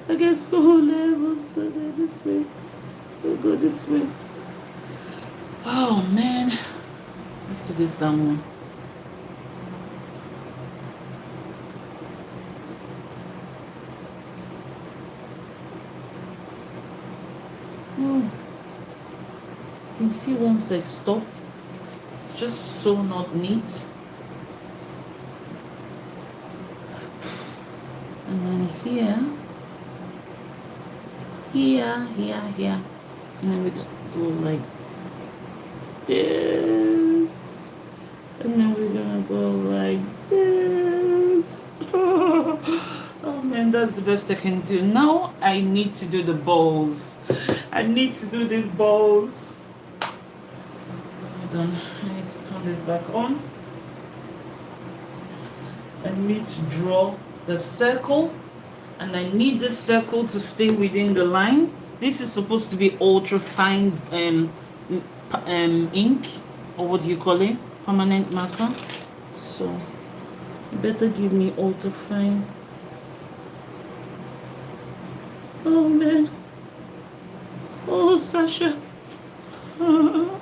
I get so nervous. So this way. We'll go this way. Oh man. Let's do this down one. You can see once I stop, it's just so not neat. And then here, and then we go like this, and then we're gonna go like this. Oh man, that's the best I can do. Now I need to do the balls. I need to do these balls. Hold on, I need to turn this back on. I need to draw the circle, and I need this circle to stay within the line. This is supposed to be ultra fine ink, or what do you call it, permanent marker. So you better give me ultra fine. Oh man, oh Sasha, oh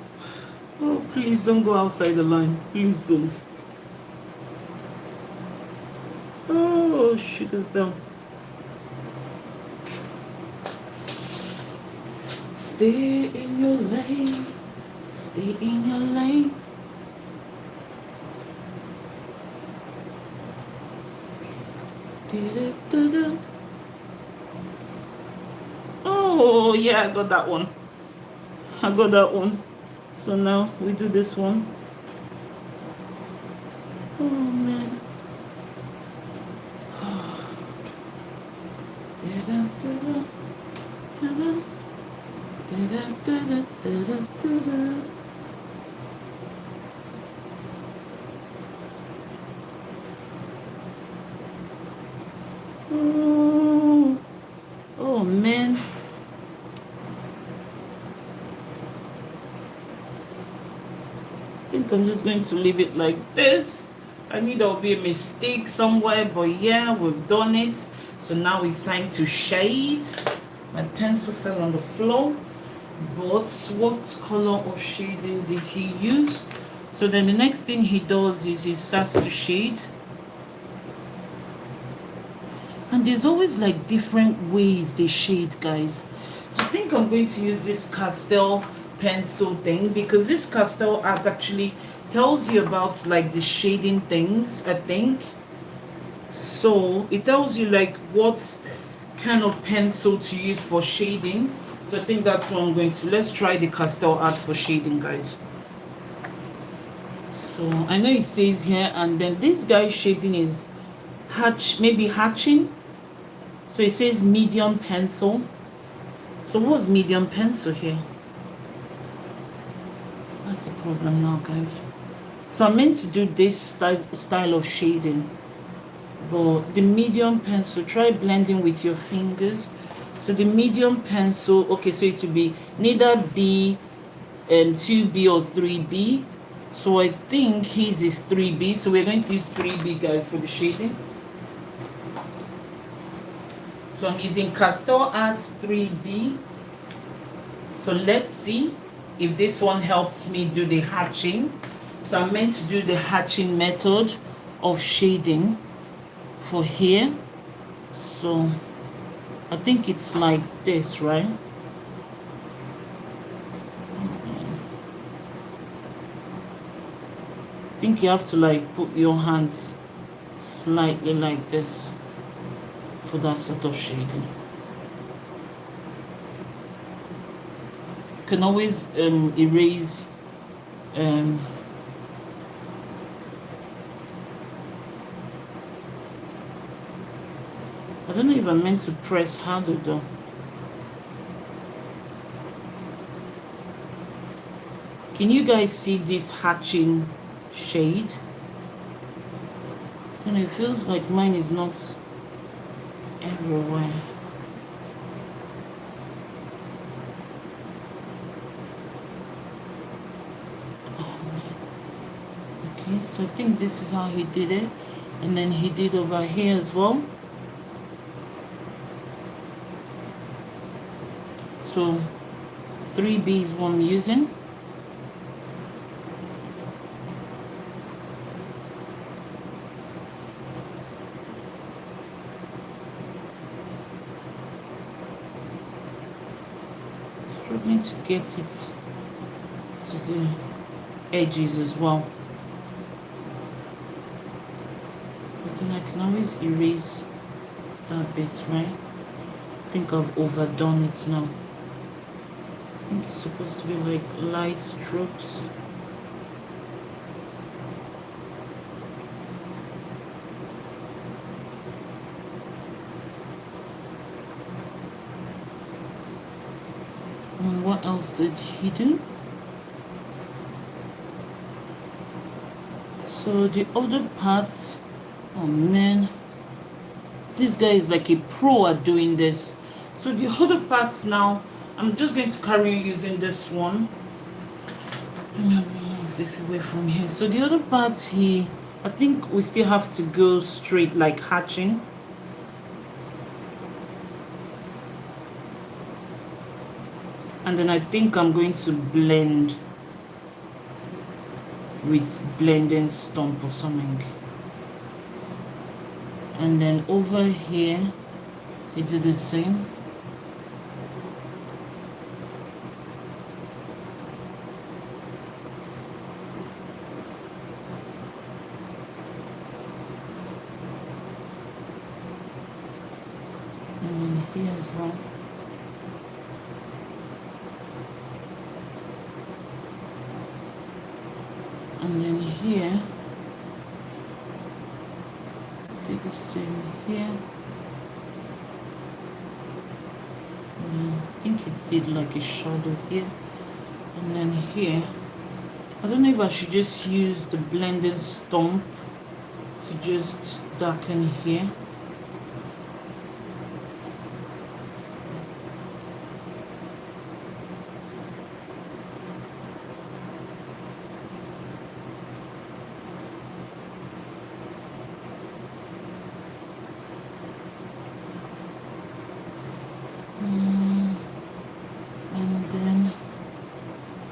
Please don't go outside the line. Please don't. Oh, sugar's bell. Stay in your lane. Stay in your lane. Da-da-da-da. Oh, yeah, I got that one. I got that one. So now we do this one. Oh, man. Da-da-da-da. Da-da. Da-da-da-da-da-da-da. Oh, oh man. I think I'm just going to leave it like this. I knew there will be a mistake somewhere, but yeah, we've done it. So now it's time to shade. My pencil fell on the floor. But what color of shading did he use? So then the next thing he does is he starts to shade. And there's always like different ways they shade, guys. So I think I'm going to use this pastel pencil thing, because this pastel art actually tells you about like the shading things, I think. So it tells you like what kind of pencil to use for shading. So I think that's what I'm going to. Let's try the pastel art for shading, guys. So I know it says here, and then this guy's shading is maybe hatching. So it says medium pencil. So what's medium pencil here? That's the problem now, guys. So I'm meant to do this style of shading, but the medium pencil, try blending with your fingers. So the medium pencil, okay, so it will be neither B, 2B or 3B. So I think his is 3B. So we're going to use 3B, guys, for the shading. So I'm using Pastel Art 3B. So let's see if this one helps me do the hatching. So I'm meant to do the hatching method of shading for here. So I think it's like this, right? I think you have to like put your hands slightly like this for that sort of shading. You can always erase I don't know if I'm meant to press harder though. Can you guys see this hatching shade? And it feels like mine is not everywhere. Okay, so I think this is how he did it, and then he did over here as well. So 3B is what I'm using. Struggling to get it to the edges as well. But then I can always erase that bit, right? I think I've overdone it now. I think it's supposed to be like light strokes. And what else did he do? So the other parts, oh man, this guy is like a pro at doing this. So the other parts now, I'm just going to carry on using this one. Let me move this away from here. So the other parts, I think we still have to go straight like hatching. And then I think I'm going to blend with blending stump or something. And then over here he did the same. And then here as well. And then here do the same here. And I think it did like a shadow here. And then here, I don't know if I should just use the blending stump to just darken here. And then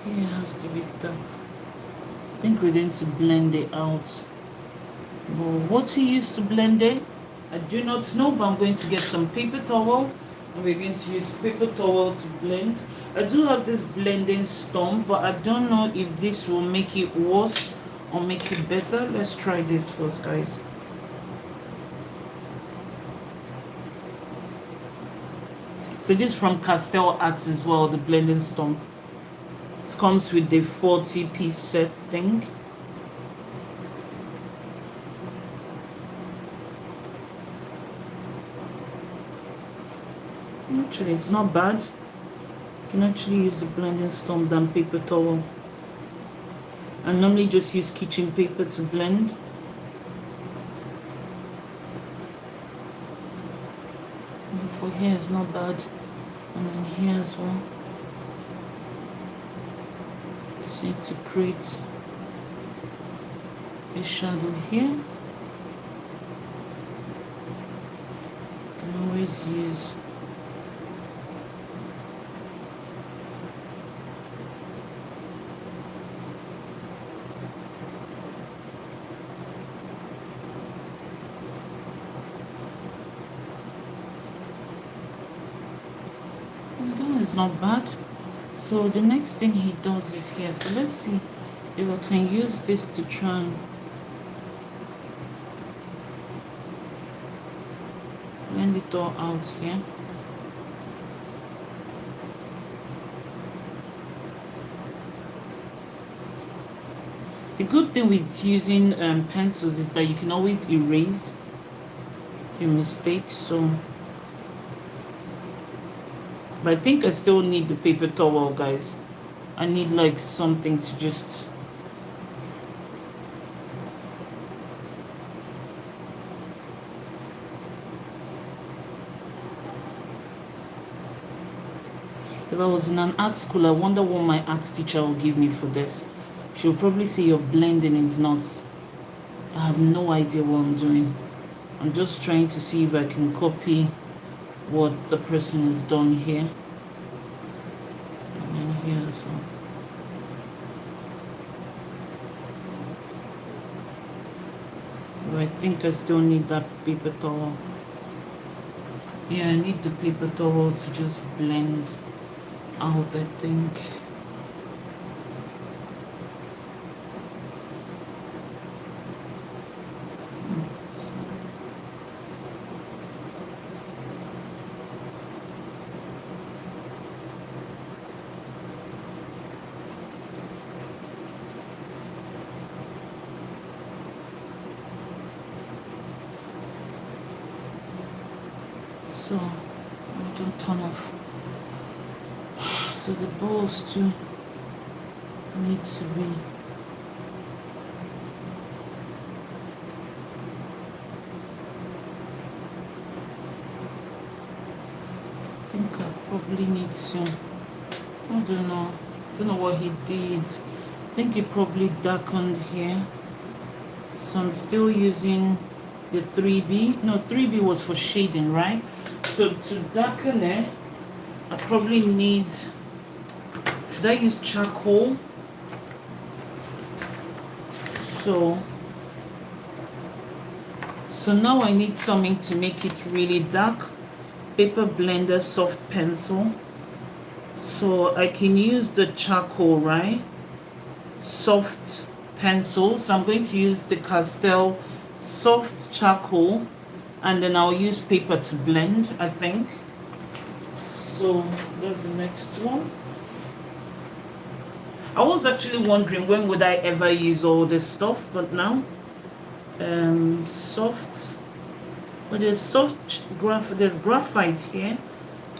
here has to be dark. I think we're going to blend it out. But what he used to blend it, I do not know, but I'm going to get some paper towel and we're going to use paper towel to blend. I do have this blending stump, but I don't know if this will make it worse or make it better. Let's try this first, guys. So this is from Castel Arts as well, the blending stump. It comes with the 40-piece set thing. Actually, it's not bad. You can actually use the blending stump than paper towel. I normally just use kitchen paper to blend. And for here it's not bad. And then here as well. See, to create a shadow here. You can always use that is not bad. So the next thing he does is here. So let's see if I can use this to try and blend it all out here. The good thing with using pencils is that you can always erase your mistakes. So, but I think I still need the paper towel, guys. I need like something to just if I was in an art school, I wonder what my art teacher will give me for this. She'll probably say your blending is nuts. I have no idea what I'm doing. I'm just trying to see if I can copy what the person has done here. And then here as well. But I think I still need that paper towel. Yeah, I need the paper towel to just blend out, I think. So I don't turn off. So the balls too need to be I think I probably need to I don't know what he did. I think he probably darkened here. So I'm still using the 3B. No, 3B was for shading, right? So to darken it, I probably need, should I use charcoal? So now I need something to make it really dark. Paper blender soft pencil. So I can use the charcoal, right? Soft pencil. So I'm going to use the Castell soft charcoal, and then I'll use paper to blend, I think. So that's the next one. I was actually wondering when would I ever use all this stuff, but now soft. But there's graphite here.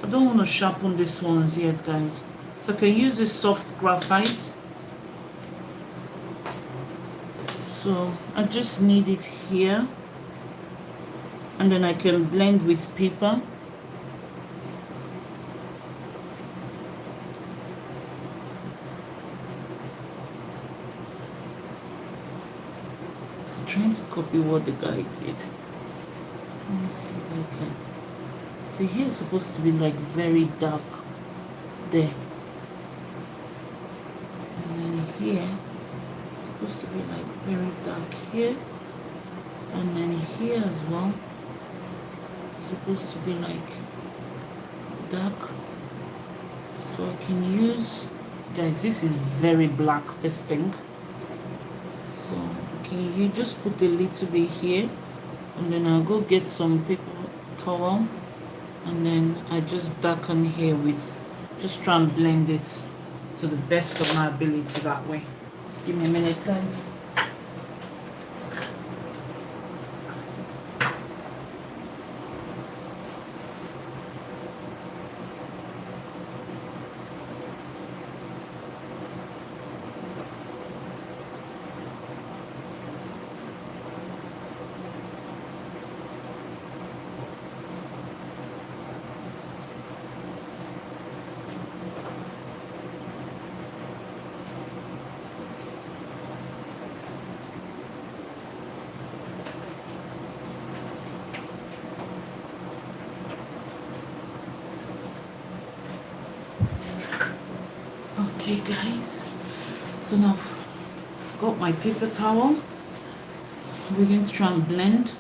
I don't want to sharpen these ones yet, guys. So I can use this soft graphite. So I just need it here. And then I can blend with paper. I'm trying to copy what the guy did. Let me see if I can. So here it's supposed to be like very dark there. And then here it's supposed to be like very dark here. And then here as well it's supposed to be like dark. So I can use, guys, this is very black, this thing. So can you just put a little bit here, and then I'll go get some paper towel, and then I just darken here with, just try and blend it to the best of my ability that way. Just give me a minute, guys. Okay, guys, so now I've got my paper towel. We're going to try and blend.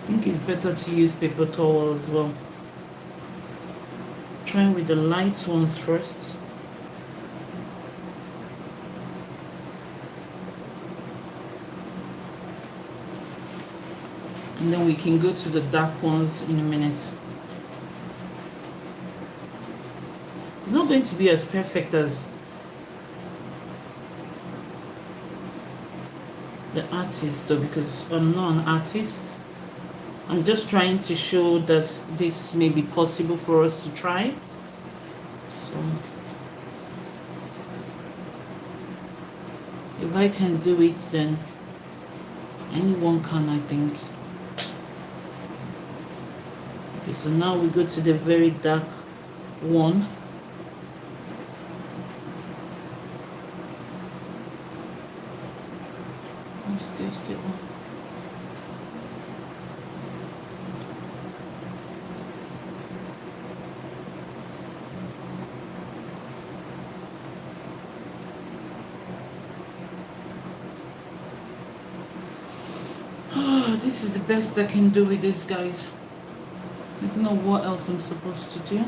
I think it's better to use paper towel as well. Try with the light ones first. And then we can go to the dark ones in a minute. It's not going to be as perfect as the artist though, because I'm not an artist. I'm just trying to show that this may be possible for us to try. So if I can do it, then anyone can, I think. Okay, so now we go to the very dark one. What's this little? This is the best I can do with this, guys. I don't know what else I'm supposed to do.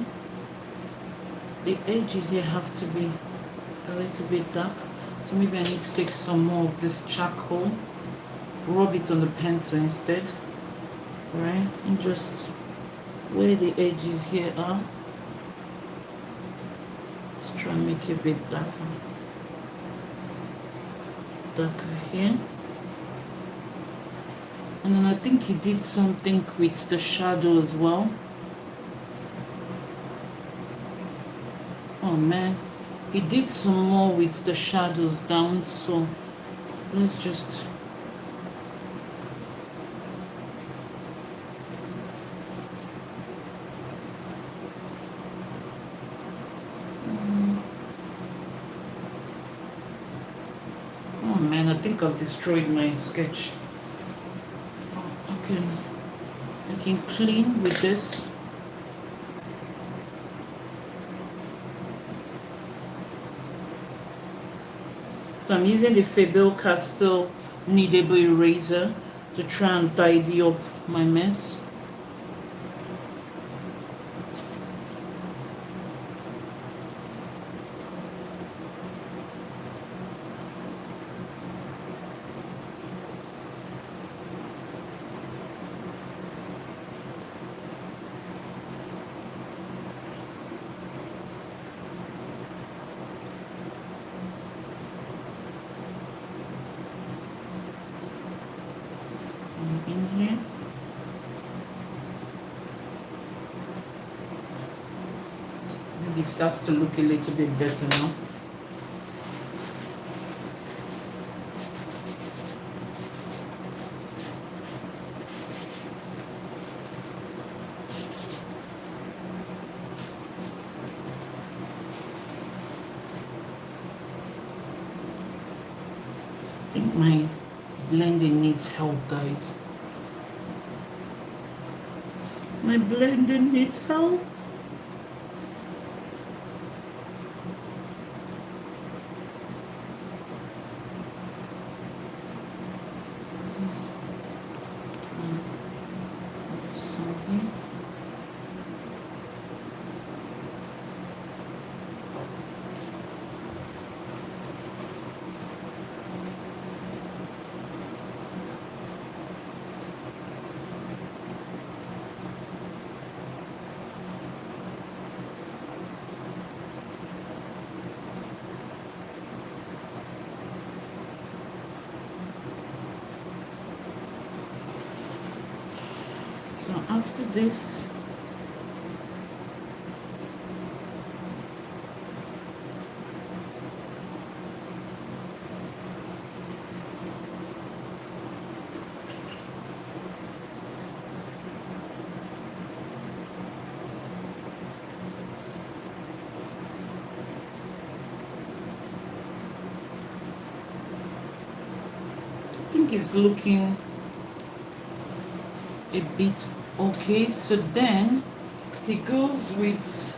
The edges here have to be a little bit dark, so maybe I need to take some more of this charcoal, rub it on the pencil instead, right? And just where the edges here are, let's try and make it a bit darker here. And then I think he did something with the shadow as well. Oh man, he did some more with the shadows down, so let's just... Oh man, I think I've destroyed my sketch. Oh, I can clean with this. So I'm using the Faber-Castell kneadable eraser to try and tidy up my mess. In here. Maybe it starts to look a little bit better now. I think my blending needs help, guys. My blending needs help. Something. So after this, I think it's looking a bit okay. So then he goes with,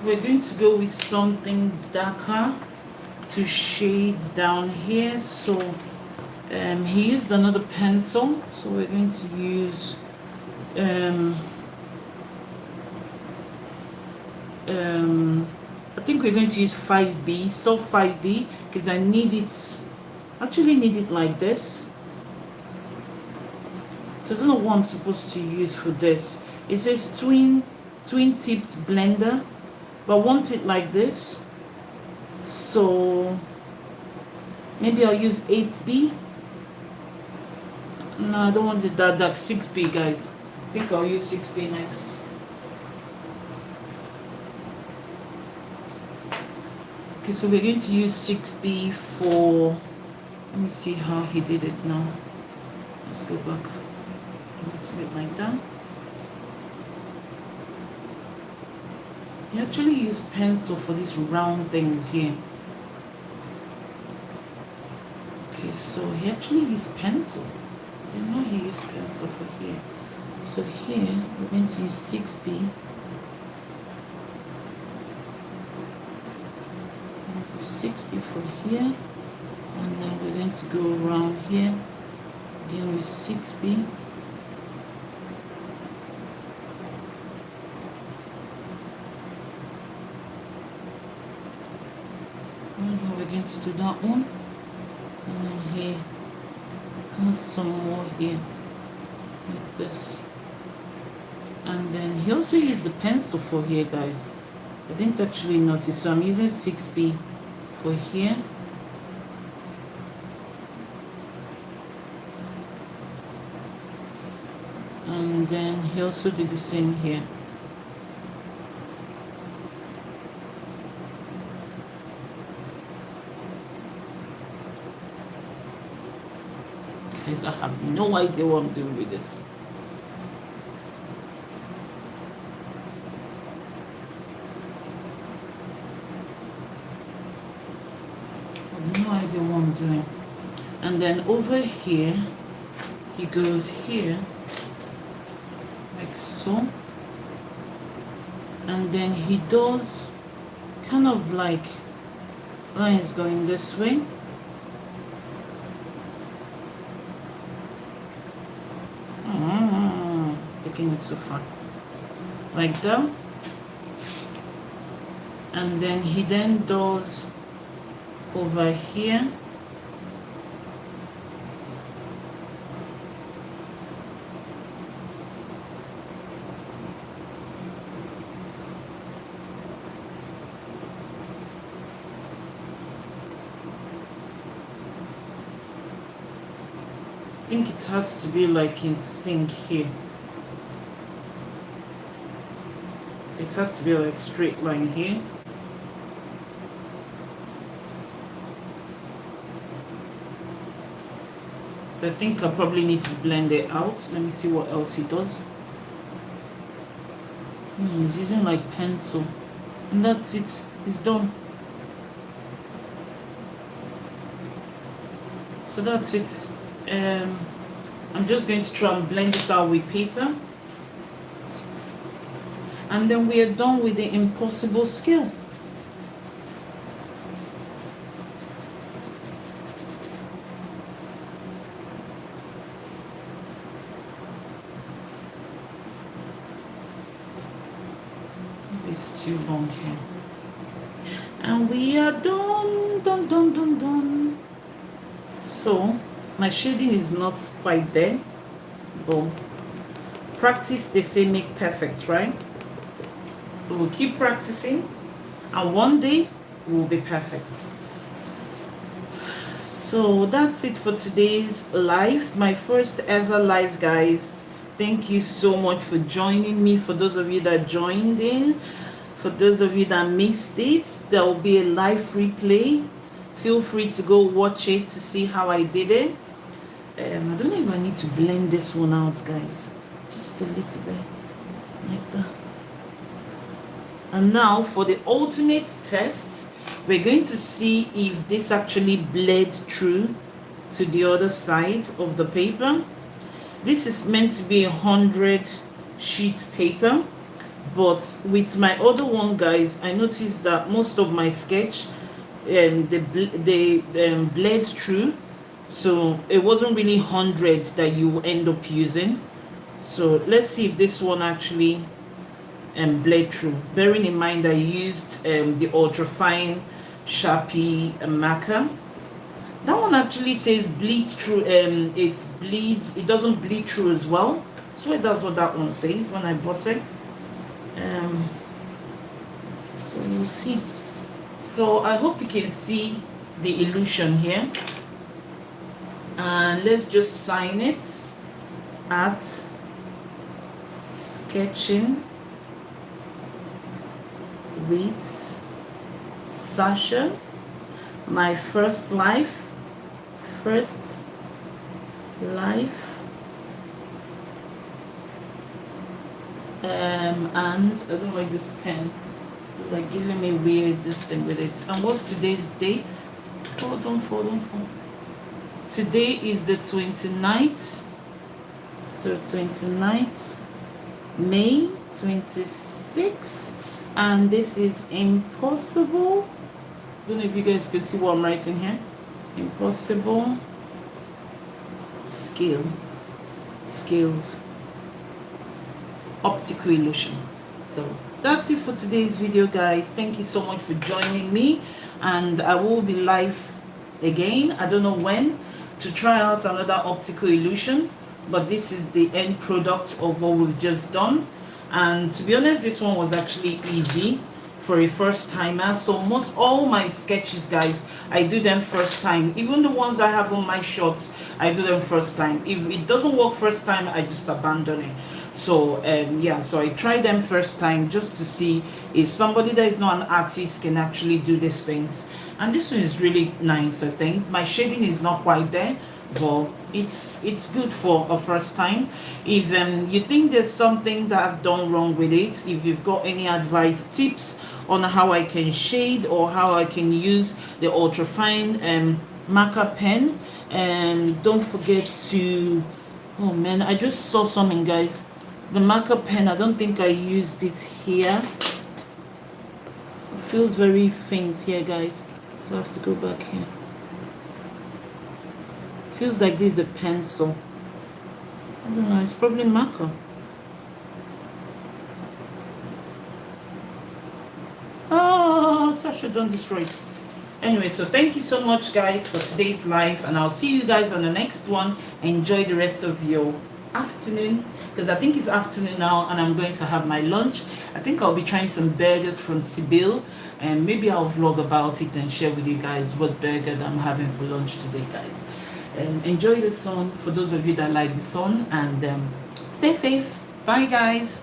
we're going to go with something darker to shades down here. So he used another pencil, so we're going to use I think we're going to use 5B, so 5B, because I need it, actually need it like this. So I don't know what I'm supposed to use for this. It says twin tipped blender, but I want it like this. So maybe I'll use 8B. No, I don't want it that dark. 6B, guys. I think I'll use 6B next. Okay, so we're going to use 6B for, let me see how he did it now. Let's go back a little bit like that. He actually used pencil for these round things here. Okay, so he actually used pencil. I didn't know he used pencil for here. So here we're going to use 6B. 6B for here, and then we're going to go around here again with 6B. And then we're going to do that one, and then here and some more here like this. And then he also used the pencil for here, guys. I didn't actually notice, so I'm using 6B for here. And then he also did the same here. Guys, I have no idea what I'm doing with this. I have no idea what I'm doing. And then over here, he goes here, like so. And then he does kind of like lines going this way. Taking it so far. Like that. And then he then does over here. I think it has to be like in sync here. So it has to be like straight line here. So I think I probably need to blend it out. Let me see what else he does. He's using like pencil. And that's it. It's done. So that's it. I'm just going to try and blend it out with paper. And then we are done with the impossible skill. It's too long here. And we are done, done. So, my shading is not quite there, but practice, they say, make perfect, right? So we'll keep practicing, and one day we'll be perfect. So that's it for today's live, my first ever live, guys. Thank you so much for joining me. For those of you that joined in, for those of you that missed it, there will be a live replay. Feel free to go watch it to see how I did it. I don't know if I need to blend this one out, guys. Just a little bit, like that. And now for the ultimate test, we're going to see if this actually bled through to the other side of the paper. This is meant to be 100 sheet paper, but with my other one, guys, I noticed that most of my sketch they bled through, so it wasn't really 100 that you end up using. So let's see if this one actually bled through, bearing in mind I used the ultra fine Sharpie marker. That one actually says bleed through. It bleeds, it doesn't bleed through as well. I swear that's what that one says when I bought it. So we'll see. So I hope you can see the illusion here. And let's just sign it at sketching with Sasha, my first live. And I don't like this pen. It's like giving me weird this thing with it. And what's today's date? Oh, don't fall. Today is the 29th. So 29th, May 26th. And this is impossible. I don't know if you guys can see what I'm writing here. Impossible skills, optical illusion. So that's it for today's video, guys. Thank you so much for joining me, and I will be live again, I don't know when, to try out another optical illusion, but this is the end product of what we've just done. And to be honest, this one was actually easy for a first timer. So most all my sketches, guys, I do them first time. Even the ones I have on my shots, I do them first time. If it doesn't work first time, I just abandon it. So yeah, so I try them first time just to see if somebody that is not an artist can actually do these things. And this one is really nice. I think my shading is not quite there, but it's good for a first time. If you think there's something that I've done wrong with it, if you've got any advice, tips on how I can shade or how I can use the ultra fine marker pen, and don't forget to, oh man, I just saw something, guys. The marker pen, I don't think I used it here. It feels very faint here, guys, so I have to go back here. Feels like this is a pencil. I don't know, it's probably marker. Oh, Sasha, don't destroy it. Anyway, so thank you so much, guys, for today's live, and I'll see you guys on the next one. Enjoy the rest of your afternoon, because I think it's afternoon now and I'm going to have my lunch. I think I'll be trying some burgers from Sibyl, and maybe I'll vlog about it and share with you guys what burger that I'm having for lunch today, guys. Enjoy the sun for those of you that like the sun, and stay safe. Bye, guys.